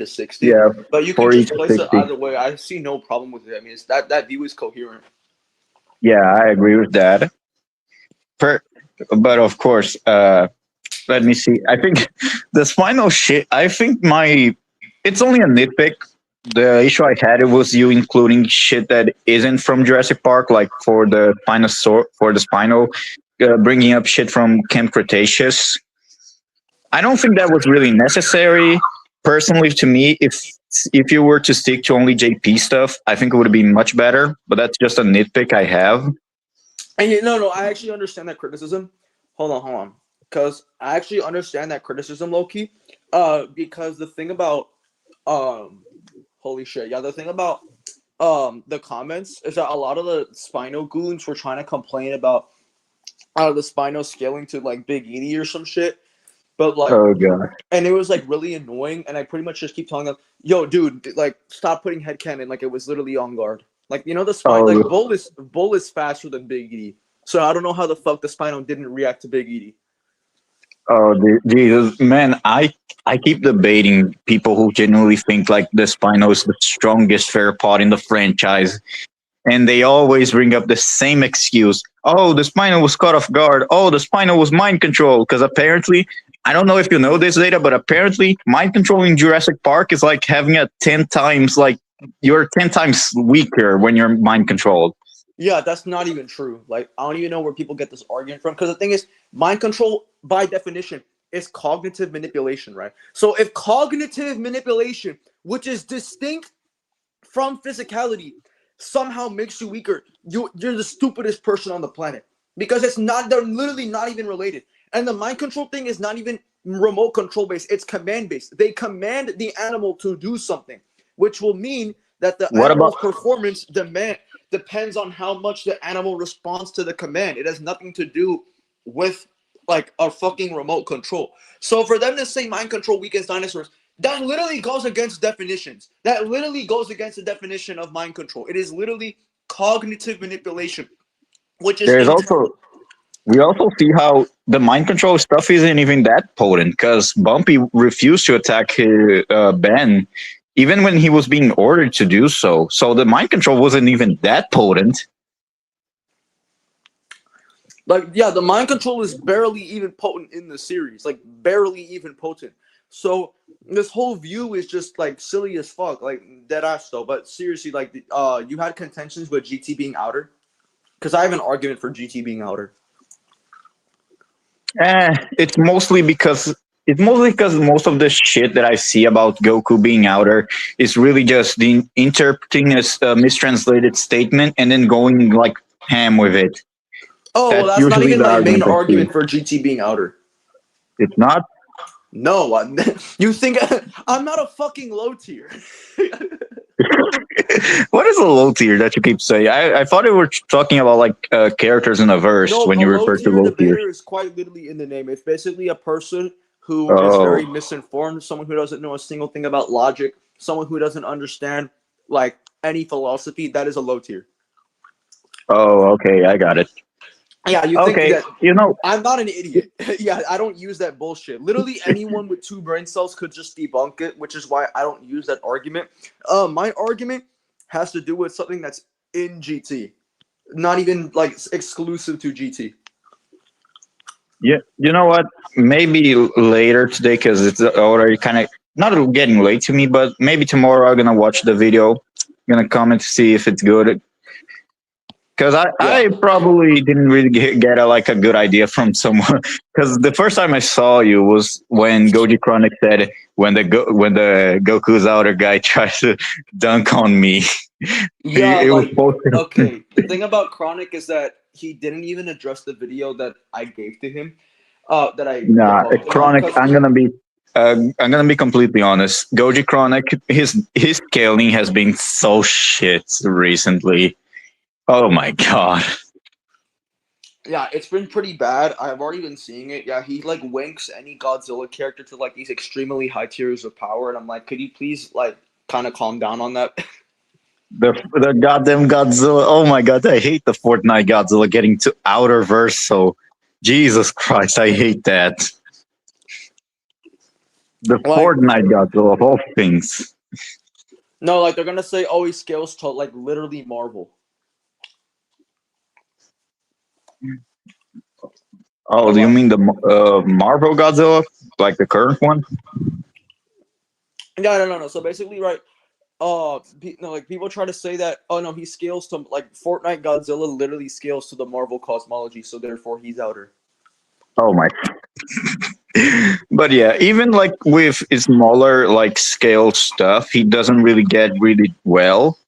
60, Yeah, but you can 40 just to place it 60. either way. I see no problem with it. I mean, it's that view is coherent. Yeah, I agree with that. Per, but of course, let me see. I think the spinal shit. I think it's only a nitpick. The issue I had it was you including shit that isn't from Jurassic Park, like for the spinal, bringing up shit from Camp Cretaceous. I don't think that was really necessary. Personally, to me, if you were to stick to only JP stuff, I think it would be much better. But that's just a nitpick I have. And no, I actually understand that criticism. Hold on, because I actually understand that criticism, low key. Because the thing about holy shit, yeah, the thing about the comments is that a lot of the Spino goons were trying to complain about the Spino scaling to like Big Edie or some shit. But like, Oh god. and it was like really annoying, and I pretty much just keep telling them, "Yo, dude, like stop putting headcanon like it was literally on guard. Like the spine, like Oh, Bull is faster than Big Edie, so I don't know how the fuck the Spino didn't react to Big Edie." oh, Jesus, man! I keep debating people who genuinely think like the Spino is the strongest theropod in the franchise, and they always bring up the same excuse. Oh, the Spino was caught off guard. Oh, the Spino was mind controlled because apparently, I don't know if you know this data, but apparently, mind control in Jurassic Park is like having a 10 times like you're 10 times weaker when you're mind controlled. Yeah, that's not even true. Like, I don't even know where people get this argument from. Because the thing is, mind control, by definition, is cognitive manipulation, right? So if cognitive manipulation, which is distinct from physicality, somehow makes you weaker, you're the stupidest person on the planet. because it's not. They're literally not even related. And the mind control thing is not even remote control based. It's command based. They command the animal to do something, which will mean that the What about animal's performance depends on how much the animal responds to the command. It has nothing to do with like a fucking remote control. So for them to say mind control weakens dinosaurs, that literally goes against definitions. That literally goes against the definition of mind control. It is literally cognitive manipulation, which is there's also we also see how the mind control stuff isn't even that potent because Bumpy refused to attack Ben even when he was being ordered to do so. So the mind control wasn't even that potent. like, yeah, the mind control is barely even potent in the series, like barely even potent. So this whole view is just like silly as fuck, like dead ass though. But seriously, like you had contentions with GT being outer, because I have an argument for GT being outer. It's mostly because most of the shit that I see about Goku being outer is really just the interpreting as a mistranslated statement and then going like ham with it. Oh well, That's that's not usually even the my main argument I see. argument for GT being outer. It's not. No, you think I'm not a fucking low tier? What is a low tier that you keep saying? I thought you were talking about like characters in a verse No, when a you low refer to tier low tiers. debater is quite literally in the name. It's basically a person who is Oh, very misinformed, someone who doesn't know a single thing about logic, someone who doesn't understand like any philosophy. That is a low tier. oh, okay, I got it. Yeah, you think Okay, that you know, I'm not an idiot. Yeah, I don't use that bullshit. Literally anyone with two brain cells could just debunk it, which is why I don't use that argument. My argument has to do with something that's in GT, not even like exclusive to GT. yeah, you know what? Maybe later today because it's already kind of not getting late to me, but maybe tomorrow I'm gonna watch the video, gonna comment to see if it's good. Because Yeah. I probably didn't really get like a good idea from someone. Because the first time I saw you was when Goji Chronic said when the Goku's outer guy tries to dunk on me. Yeah, It was like posted. okay. The thing about Chronic is that he didn't even address the video that I gave to him, that I Nah, posted on Chronic. because I'm gonna be completely honest. Goji Chronic, his scaling has been so shit recently. Oh my god. yeah, it's been pretty bad. I've already been seeing it. Yeah, he like winks any Godzilla character to like these extremely high tiers of power, and I'm like, could you please like kind of calm down on that? The goddamn Godzilla. Oh my god, I hate the Fortnite Godzilla getting to outer verse. So, Jesus Christ, I hate that. The Like, Fortnite Godzilla of all things. no, like they're gonna say, oh, he scales to like literally Marvel. Oh, Or do you what? mean the Marvel Godzilla, like the current one? Yeah, no. So basically, right. No, like people try to say that. Oh no, he scales to like Fortnite Godzilla literally scales to the Marvel cosmology, so therefore he's outer. Oh my. But yeah, even like with smaller like scale stuff, he doesn't really get really well.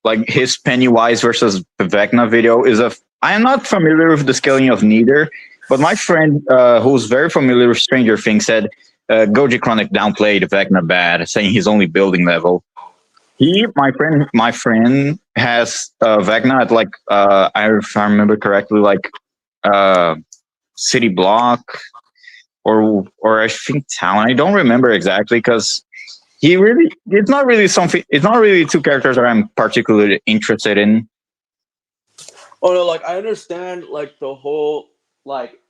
Like his Pennywise versus Vecna video is a. I am not familiar with the scaling of neither, but my friend who's very familiar with Stranger Things said Goji Chronic downplayed Vecna bad, saying he's only building level. My friend has Vecna at like if I remember correctly, like uh, city block or I think town. I don't remember exactly because it's not really two characters that I'm particularly interested in. Oh no, like I understand like the whole like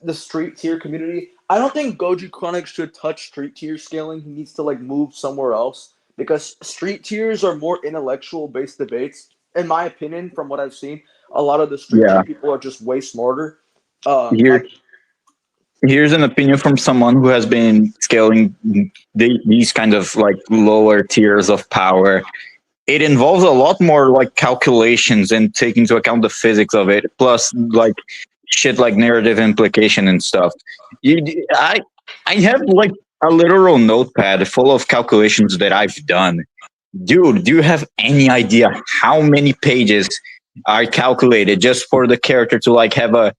the street tier community. I don't think Goju Chronic should touch street tier scaling. He needs to like move somewhere else because street tiers are more intellectual based debates. In my opinion, from what I've seen, a lot of the street Yeah, tier people are just way smarter. here Like here's an opinion from someone who has been scaling these kind of like lower tiers of power. It involves a lot more like calculations and taking into account the physics of it, plus like shit like narrative implication and stuff. You, I have like a literal notepad full of calculations that I've done. Dude, do you have any idea how many pages are calculated just for the character to like have a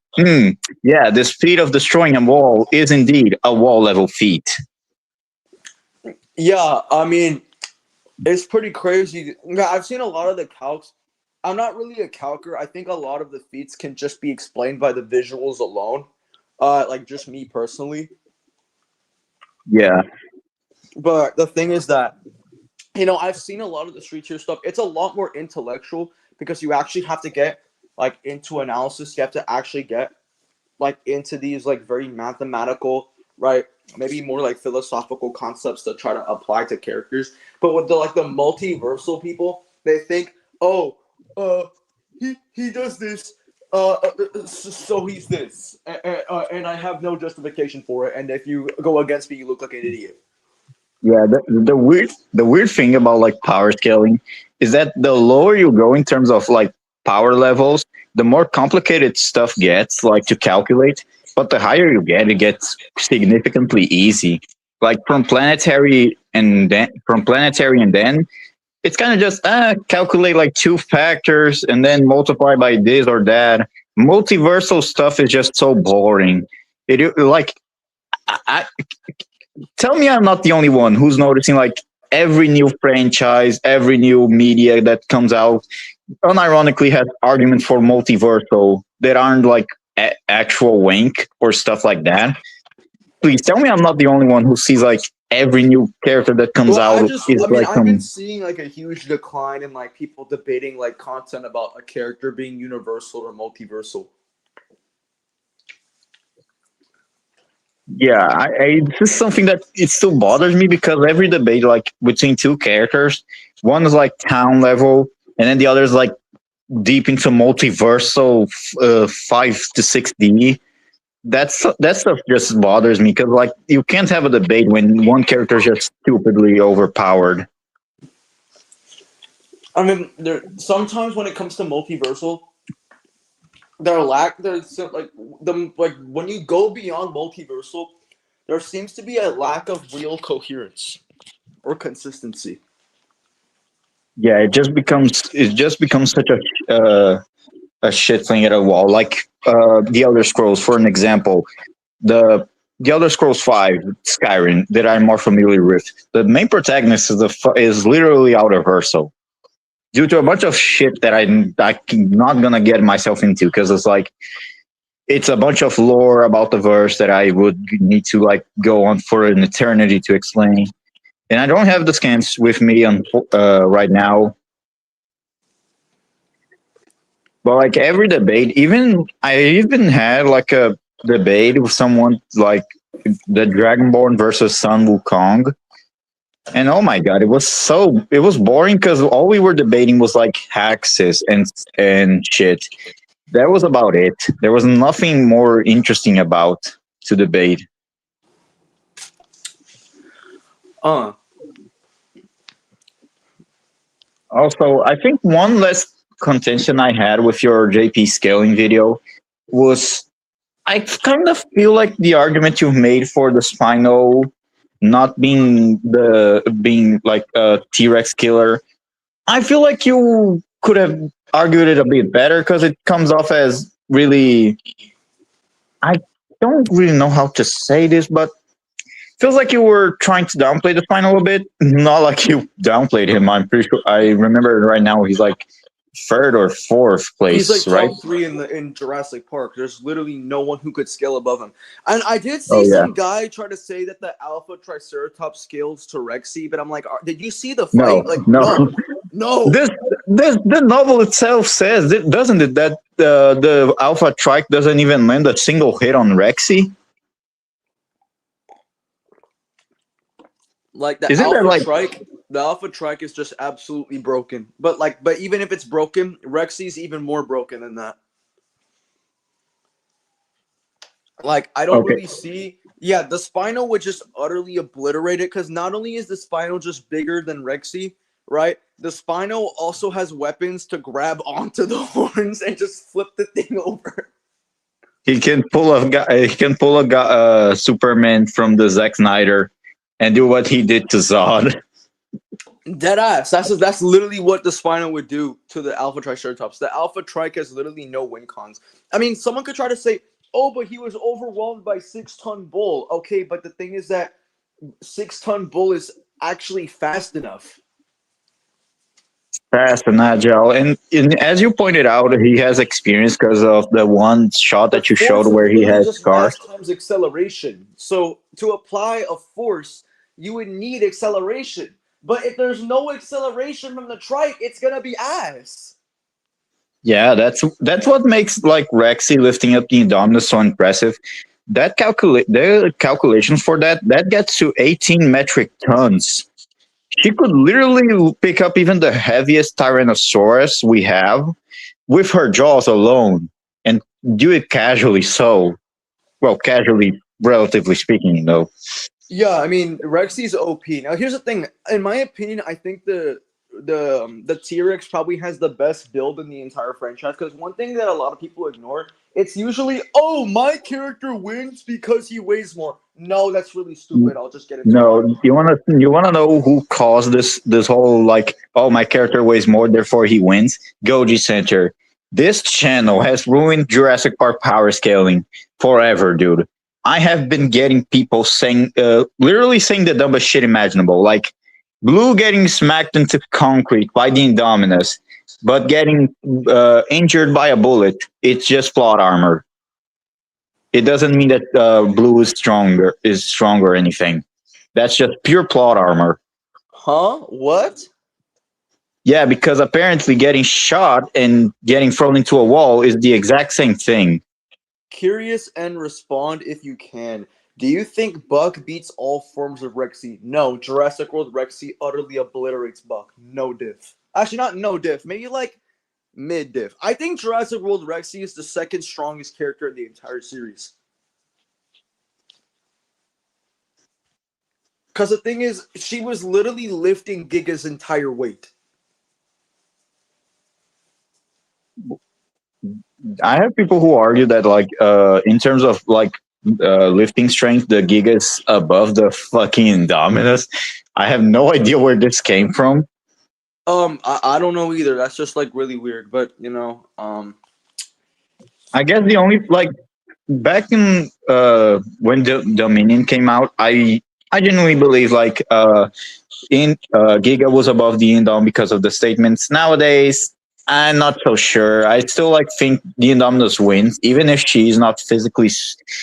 yeah, this feat of destroying a wall is indeed a wall level feat. Yeah, I mean, it's pretty crazy. Yeah, I've seen a lot of the calcs. I'm not really a calcer. I think a lot of the feats can just be explained by the visuals alone. Like just me personally. Yeah. But the thing is that, I've seen a lot of the street tier stuff. It's a lot more intellectual because you actually have to get like into analysis. You have to actually get like into these like very mathematical, right? Maybe more like philosophical concepts to try to apply to characters. But with the multiversal people, they think, oh, he does this, so he's this, and I have no justification for it. And if you go against me, you look like an idiot. Yeah, the weird thing about like power scaling is that the lower you go in terms of like power levels, the more complicated stuff gets like to calculate. But the higher you get, it gets significantly easy. Like from planetary and then it's kind of just calculate like two factors and then multiply by this or that. Multiversal stuff is just so boring. It like I, tell me I'm not the only one who's noticing like every new franchise, every new media that comes out unironically has arguments for multiversal that aren't like actual wank or stuff like that. Please tell me I'm not the only one who sees like every new character that comes Well, out is I mean, like I've been some seeing like a huge decline in like people debating like content about a character being universal or multiversal. yeah. This is something that it still bothers me because every debate like between two characters, one is like town level and then the other is like deep into multiversal 5 to 6D. That stuff just bothers me because like you can't have a debate when one character is just stupidly overpowered. I mean, there sometimes when it comes to multiversal, there's like when you go beyond multiversal, there seems to be a lack of real coherence or consistency. Yeah, it just becomes such a shit thing at a wall. Like the Elder Scrolls, for an example, the the Elder Scrolls 5 Skyrim that I'm more familiar with. The main protagonist is literally out of Verso due to a bunch of shit that I'm not gonna get myself into because it's a bunch of lore about the verse that I would need to like go on for an eternity to explain. And I don't have the scans with me on right now. But like every debate, I even had like a debate with someone like the Dragonborn versus Sun Wukong. And oh my god, it was boring because all we were debating was like hexes and shit. That was about it. There was nothing more interesting about to debate. Uh, Also, I think one less contention I had with your JP scaling video was I kind of feel like the argument you've made for the Spino not being like a T-Rex killer. I feel like you could have argued it a bit better because it comes off as really. I don't really know how to say this, but feels like you were trying to downplay the final a bit. Not like you downplayed him. I'm pretty sure. I remember right now he's like third or fourth he's like place, right? top three in Jurassic Park. There's literally no one who could scale above him. And I did see Oh yeah. some guy try to say that the Alpha Triceratops scales to Rexy, but I'm like, did you see the No, fight? Like, no. no. This the novel itself says, doesn't it, that the Alpha Trike doesn't even land a single hit on Rexy? Like Isn't that like The Alpha Trike is just absolutely broken. But even if it's broken, Rexy's even more broken than that. Like, I don't okay? really see. Yeah, the Spino would just utterly obliterate it because not only is the Spino just bigger than Rexy, right? The Spino also has weapons to grab onto the horns and just flip the thing over. He can pull Superman from the Zack Snyder and do what he did to Zod. Dead ass. That's literally what the Spino would do to the Alpha Triceratops. The Alpha Trike has literally no win cons. I mean, someone could try to say, "Oh, but he was overwhelmed by 6-ton bull." Okay, but the thing is that 6-ton bull is actually fast enough. Fast and agile, and as you pointed out, he has experience because of the one shot The that you showed force is where he literally has just scars. mass times acceleration. So to apply a force, you would need acceleration. But if there's no acceleration from the trike, it's gonna be ass. Yeah, that's what makes like Rexy lifting up the Indominus so impressive. That calculate the calculations for that gets to 18 metric tons. She could literally pick up even the heaviest Tyrannosaurus we have with her jaws alone and do it casually. So, well, casually, relatively speaking, you know. Yeah, I mean Rexy's OP. Now here's the thing. In my opinion, I think the T-Rex probably has the best build in the entire franchise. Because one thing that a lot of people ignore, it's usually, oh, my character wins because he weighs more. No, that's really stupid. I'll just get into an No, argument. you wanna know who caused this whole like, oh, my character weighs more, therefore he wins. Goji Center. This channel has ruined Jurassic Park power scaling forever, dude. I have been getting people saying, literally saying the dumbest shit imaginable, like Blue getting smacked into concrete by the Indominus, but getting injured by a bullet. It's just plot armor. It doesn't mean that Blue is strong or anything. That's just pure plot armor. Huh? What? Yeah, because apparently getting shot and getting thrown into a wall is the exact same thing. Curious and respond if you can. Do you think Buck beats all forms of Rexy? No. Jurassic World Rexy utterly obliterates Buck. No diff. Actually, not no diff. Maybe like mid diff. I think Jurassic World Rexy is the second strongest character in the entire series. Because the thing is, she was literally lifting Giga's entire weight. I have people who argue that like in terms of like lifting strength, the Giga is above the fucking Indominus. I have no idea where this came from. I don't know either. That's just like really weird. But I guess the only like back in when the Dominion came out, I genuinely believe like in Giga was above the Indom because of the statements. Nowadays, I'm not so sure. I still like think the Indominus wins, even if she's not physically.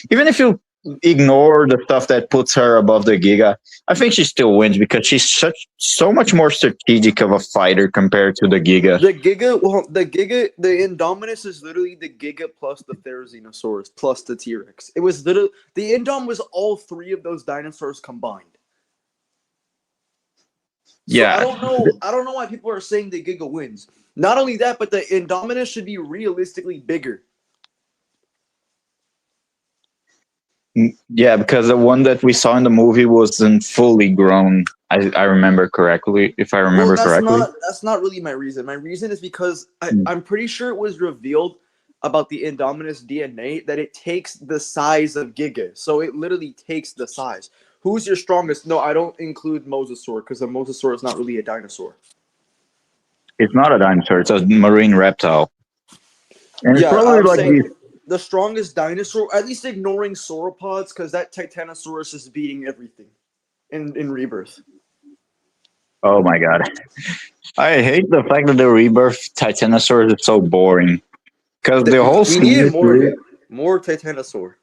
Even if you ignore the stuff that puts her above the Giga, I think she still wins because she's so much more strategic of a fighter compared to the Giga. the Indominus is literally the Giga plus the Therizinosaurus plus the T-Rex. It was literally the Indom was all three of those dinosaurs combined. So I Yeah, don't know. I don't know why people are saying the Giga wins. Not only that, but the Indominus should be realistically bigger. yeah, because the one that we saw in the movie wasn't fully grown. I remember correctly, if I Well, remember correctly. that's not really my reason. My reason is because I'm pretty sure it was revealed about the Indominus DNA that it takes the size of Giga. So it literally takes the size. Who's your strongest? No, I don't include Mosasaur because a Mosasaur is not really a dinosaur. It's not a dinosaur; it's a marine reptile, and it's Yeah, probably I'm like saying the. the strongest dinosaur, at least ignoring sauropods, because that Titanosaurus is beating everything in Rebirth. Oh my god, I hate the fact that the rebirth Titanosaurus is so boring. Because the whole We scene needed is more of really, it. More Titanosaur.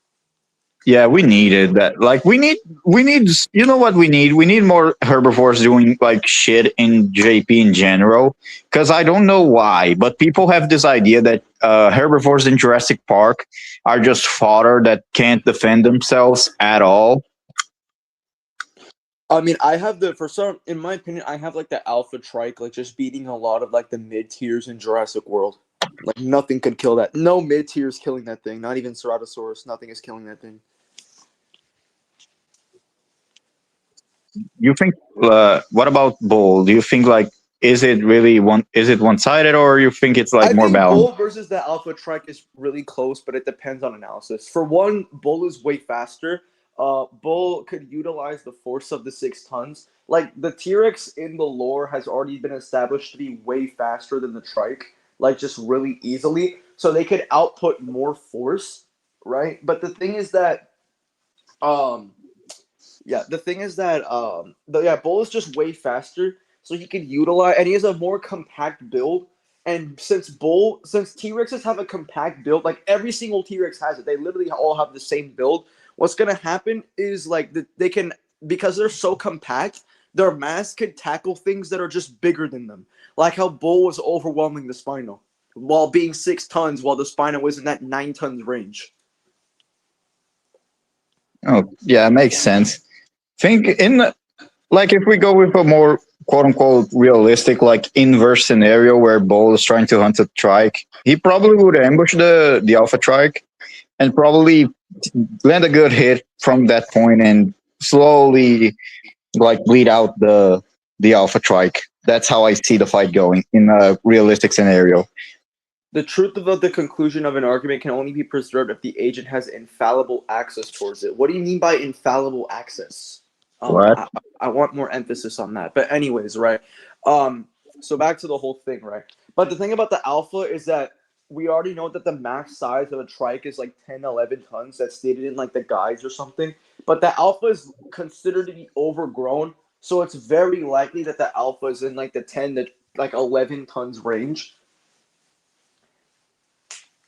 yeah, we needed that. Like we need you know what we need? We need more herbivores doing like shit in JP in general. Because I don't know why, but people have this idea that herbivores in Jurassic Park are just fodder that can't defend themselves at all. I mean, I have the for some in my opinion, I have like the Alpha Trike, like just beating a lot of like the mid tiers in Jurassic World. Like nothing could kill that. No mid tier is killing that thing. Not even Ceratosaurus. Nothing is killing that thing. You think? What about Bull? Do you think like is it really one? Is it one sided or you think it's like I more think balanced? Bull versus the Alpha Trike is really close, but it depends on analysis. For one, Bull is way faster. Bull could utilize the force of the 6 tons. Like the T-Rex in the lore has already been established to be way faster than the Trike, like just really easily. So they could output more force, right? But the thing is that, um, yeah, the thing is that, Bull is just way faster, so he could utilize, and he has a more compact build. And since T Rexes have a compact build, like every single T Rex has it, they literally all have the same build. What's gonna happen is like they can, because they're so compact, their mass could tackle things that are just bigger than them, like how Bull was overwhelming the Spino while being 6 tons, while the Spino was in that 9 tons range. Oh, yeah, it makes sense. Think like if we go with a more quote unquote realistic like inverse scenario where Bull is trying to hunt a trike, he probably would ambush the alpha trike and probably land a good hit from that point and slowly like bleed out the alpha trike. That's how I see the fight going in a realistic scenario. The truth of the conclusion of an argument can only be preserved if the agent has infallible access towards it. What do you mean by infallible access? What? I want more emphasis on that. But anyways, right? So back to the whole thing, right? But the thing about the alpha is that we already know that the max size of a trike is like 10, 11 tons. That's stated in like the guides or something. But the alpha is considered to be overgrown, so it's very likely that the alpha is in like the 10 to like 11 tons range.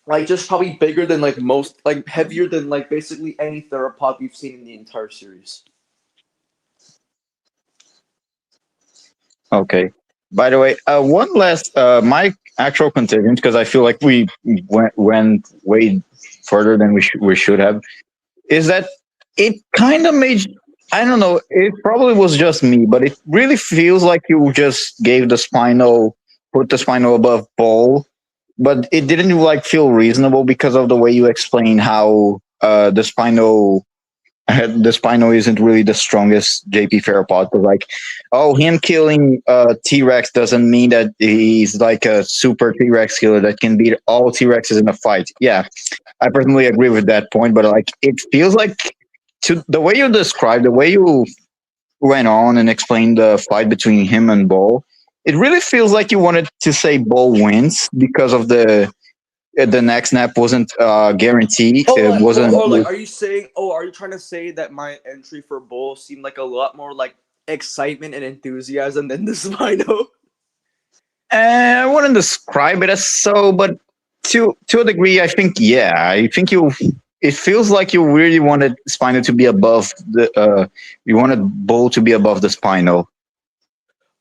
Like just probably bigger than like most, like heavier than like basically any theropod we've seen in the entire series. Okay. By the way, one last my actual contingent because I feel like we went way further than we should have is that it kind of made, I don't know, it probably was just me, but it really feels like you just gave the Spino, put the Spino above Bull, but it didn't like feel reasonable because of the way you explain how the Spino isn't really the strongest JP Theropod. But like, oh, him killing T Rex doesn't mean that he's like a super T Rex killer that can beat all T Rexes in a fight. Yeah, I personally agree with that point, but like, it feels like to the way you described, the way you went on and explained the fight between him and Bull, it really feels like you wanted to say Bull wins because of the neck snap wasn't guaranteed. It wasn't. Like, are you saying? Oh, are you trying to say that my entry for Bull seemed like a lot more like excitement and enthusiasm than the Spino? I wouldn't describe it as so, but to a degree, I think yeah. I think you. It feels like you really wanted Spino to be above the. You wanted Bull to be above the Spino.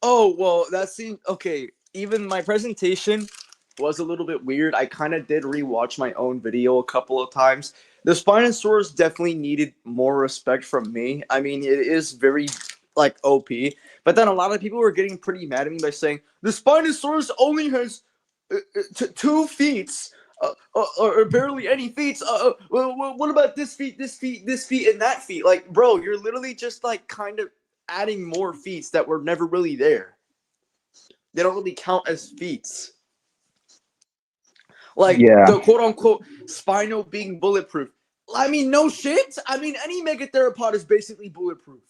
Oh well, that seemed okay. Even my presentation was a little bit weird. I kind of did rewatch my own video a couple of times. The Spinosaurus definitely needed more respect from me. I mean, it is very like OP, but then a lot of people were getting pretty mad at me by saying the Spinosaurus only has 2 feet. Or barely any feet. What about this feet, this feet, this feet, and that feet? Like, bro, you're literally just like kind of adding more feet that were never really there. They don't really count as feats. Like the quote unquote Spino being bulletproof. I mean, no shit. I mean, any megatheropod is basically bulletproof.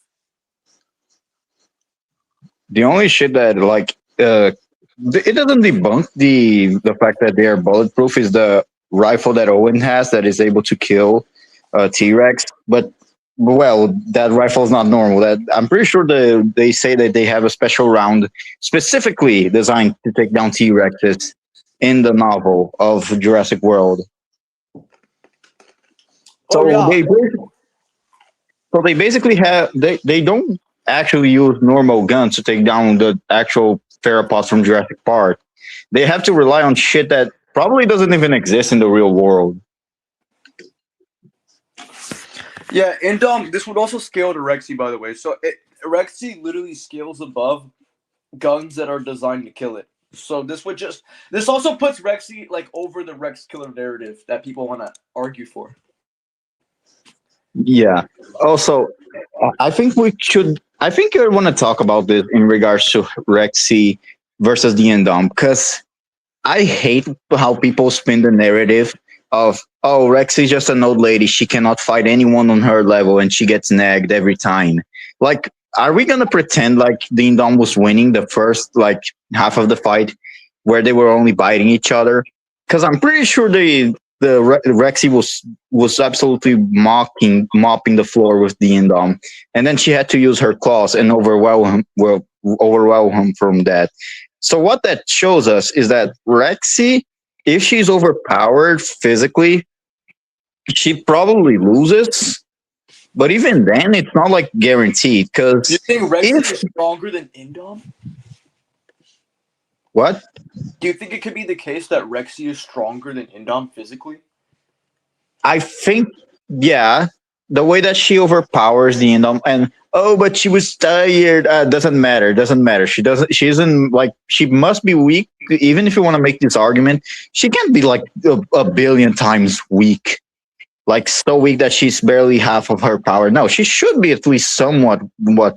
The only shit that like it doesn't debunk the fact that they are bulletproof is the rifle that Owen has that is able to kill T Rex. But well, that rifle is not normal. That I'm pretty sure they say that they have a special round specifically designed to take down T Rexes in the novel of Jurassic World. So they basically have they don't actually use normal guns to take down the actual theropods from Jurassic Park. They have to rely on shit that probably doesn't even exist in the real world. Yeah, and this would also scale to Rexy, by the way. So Rexy literally scales above guns that are designed to kill it. So this also puts Rexy like over the Rex killer narrative that people want to argue for. Yeah. Also, I think we should. I think I want to talk about this in regards to Rexy versus the Endom because I hate how people spin the narrative of oh, Rexy's just an old lady. She cannot fight anyone on her level, and she gets nagged every time. Like, are we gonna pretend like Dean Dom was winning the first like half of the fight, where they were only biting each other? Because I'm pretty sure Rexy was absolutely mopping the floor with Dean Dom, and then she had to use her claws and overwhelm him from that. So what that shows us is that Rexy, if she's overpowered physically, she probably loses. But even then, it's not like guaranteed. Do you Because think Rexy if is stronger than Indom? what? Do you think it could be the case that Rexy is stronger than Indom physically? I think, yeah, the way that she overpowers the Indom, and oh, but she was tired. Doesn't matter. Doesn't matter. She doesn't. She isn't like. She must be weak. Even if you want to make this argument, she can't be like a billion times weak. Like so weak that she's barely half of her power. No, she should be at least somewhat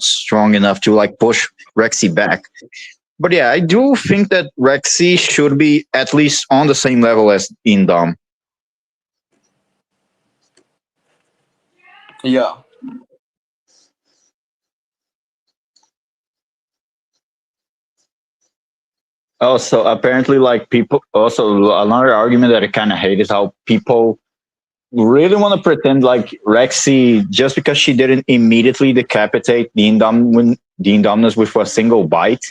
strong enough to like push Rexy back. But yeah, I do think that Rexy should be at least on the same level as Indom. Yeah. Also, apparently, like people. Also, another argument that I kind of hate is how people really want to pretend like Rexy, just because she didn't immediately decapitate the Indominus with a single bite,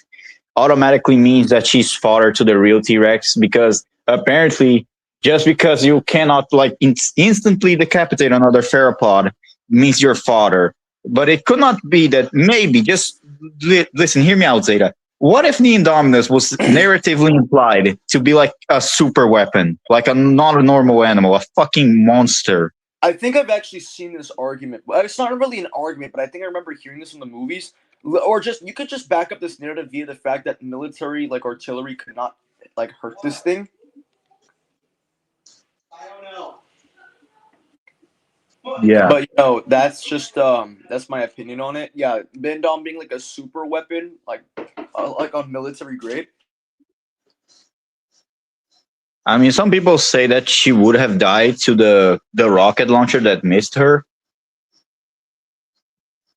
automatically means that she's fodder to the real T-Rex. Because apparently, just because you cannot like instantly decapitate another theropod means you're fodder. But it could not be that. Maybe just listen, hear me out, Zeta. What if the Indominus was narratively implied to be like a super weapon, like a not a normal animal, a fucking monster? I think I've actually seen this argument. Well, it's not really an argument, but I think I remember hearing this in the movies. Or just you could just back up this narrative via the fact that military like artillery could not like hurt this thing. I don't know. Yeah. But that's just that's my opinion on it. Yeah, Bendom being like a super weapon, like on military grade. I mean, some people say that she would have died to the rocket launcher that missed her,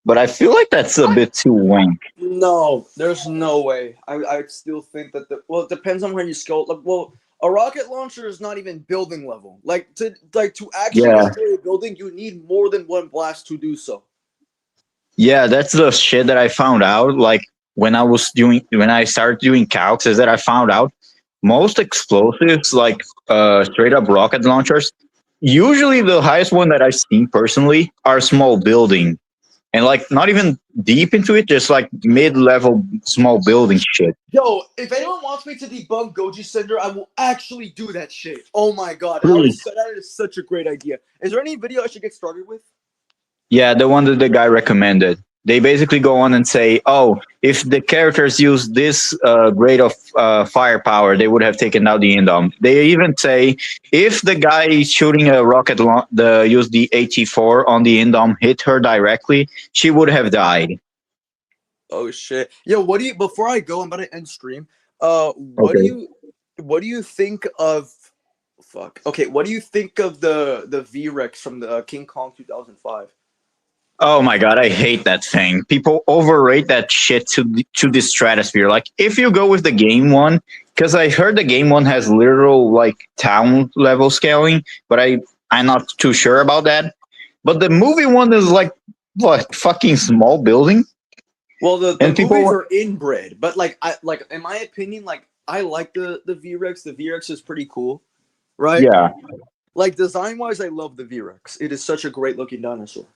but I feel like that's a bit too wank. No, there's no way. I still think that it depends on when you scale. Like, well, a rocket launcher is not even building level. To actually Yeah, destroy a building, you need more than one blast to do so. yeah, that's the shit that I found out. Like when I started doing calcs, is that I found out most explosives, like straight up rocket launchers, usually the highest one that I've seen personally are small building. And like not even deep into it, just like mid-level small building shit. Yo, if anyone wants me to debunk Goji Cinder, I will actually do that shit. Oh my god, Please. that is such a great idea. Is there any video I should get started with? Yeah, the one that the guy recommended. They basically go on and say, "Oh, if the characters use this grade of firepower, they would have taken out the Indom." They even say, if the guy shooting a use the AT4 on the Indom hit her directly, she would have died. Oh shit. Yo, what do you before I go, I'm about to end stream. Okay. What do you think of fuck. Okay, what do you think of the V-Rex from the King Kong 2005? Oh my god, I hate that thing. People overrate that shit to the stratosphere. Like if you go with the game one, because I heard the game one has literal like town level scaling, but I'm not too sure about that. But the movie one is like what fucking small building. Well, the And people movies were- are inbred, but in my opinion, like I like the V-Rex. The V-Rex is pretty cool, right? Yeah, Like design wise, I love the V-Rex. It is such a great looking dinosaur.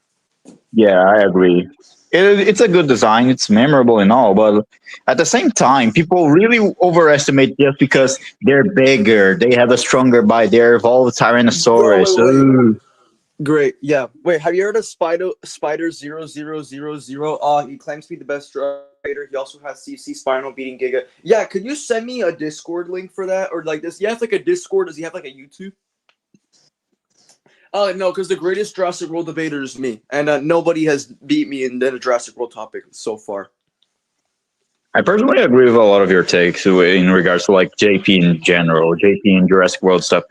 yeah, I agree. It's a good design. It's memorable and all, but at the same time, people really overestimate just because they're bigger, they have a stronger bite, they're evolved Tyrannosaurus. Wait. Great, yeah. Wait, have you heard of Spider 0000? He claims to be the best strider. He also has CC Spinal beating Giga. Yeah, could you send me a Discord link for that, or like this? He has like a Discord. Does he have like a YouTube? No, because the greatest Jurassic World debater is me, and nobody has beat me in the Jurassic World topic so far. I personally agree with a lot of your takes in regards to like JP in general, JP and Jurassic World stuff.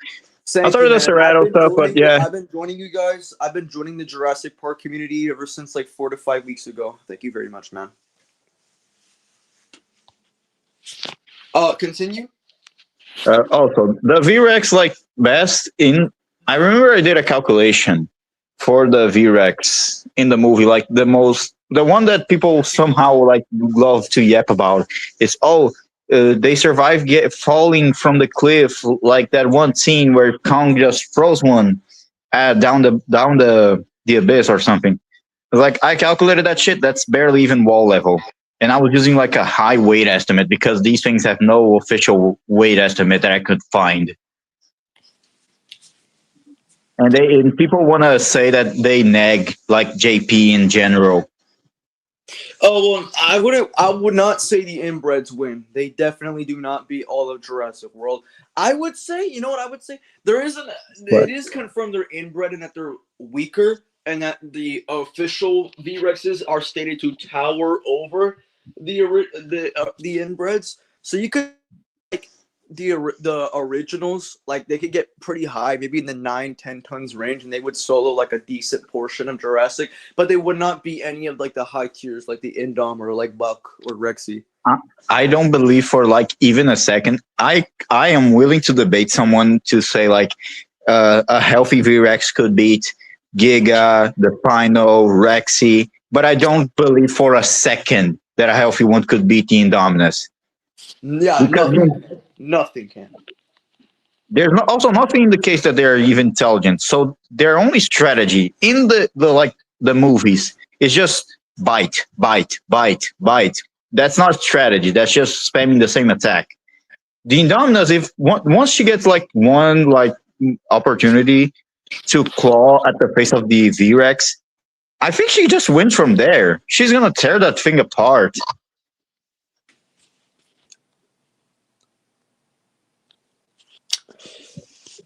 Same Outside thing, of the man. And Serrato stuff, but yeah. I've been joining you guys. I've been joining the Jurassic Park community ever since like 4 to 5 weeks ago. Thank you very much, man. Continue. Also, the VREX like best in. I remember I did a calculation for the VREX in the movie. Like the one that people somehow like love to yap about is they survive falling from the cliff, like that one scene where Kong just throws one down the abyss or something. Like I calculated that shit. That's barely even wall level. And I was using like a high weight estimate because these things have no official weight estimate that I could find. And people want to say that they neg like JP in general. Oh well, I would not say the inbreds win. They definitely do not beat all of Jurassic World. I would say, you know what I would say? There isn't. What? It is confirmed they're inbred and that they're weaker, and that the official V-Rexes are stated to tower over the inbreds. So you could like the originals, like they could get pretty high, maybe in the 9-10 tons range, and they would solo like a decent portion of Jurassic, but they would not be any of like the high tiers like the Indom or like Buck or Rexy. I don't believe for like even a second. I am willing to debate someone to say like a healthy VREX could beat Giga, the Final, Rexy, but I don't believe for a second that a healthy one could beat the Indominus. Yeah, Because nothing can. there's also nothing in the case that they're even intelligent. So their only strategy in the movies is just bite, bite, bite, bite. That's not strategy. That's just spamming the same attack. The Indominus, if once she gets like one like opportunity to claw at the face of the V-Rex, I think she just wins from there. She's gonna tear that thing apart.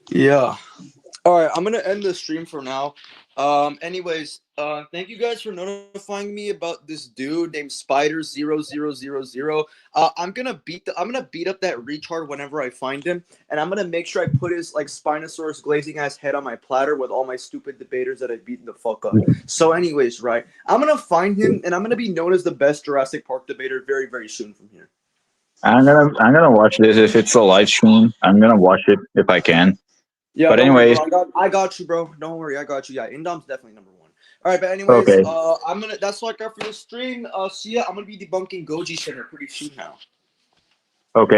Yeah. All right, I'm gonna end the stream for now. Anyways, thank you guys for notifying me about this dude named Spider0000. I'm gonna beat up that retard whenever I find him, and I'm gonna make sure I put his like Spinosaurus glazing ass head on my platter with all my stupid debaters that I've beaten the fuck up. So, anyways, right, I'm gonna find him, and I'm gonna be known as the best Jurassic Park debater very, very soon from here. I'm gonna watch this if it's a live stream. I'm gonna watch it if I can. Yeah, But don't worry, anyways, bro. I got you, bro. Don't worry, I got you. Yeah, Indom's definitely number one. All right, but anyways, okay. that's all I got for the stream. See ya. I'm gonna be debunking Goji Center pretty soon now. Okay.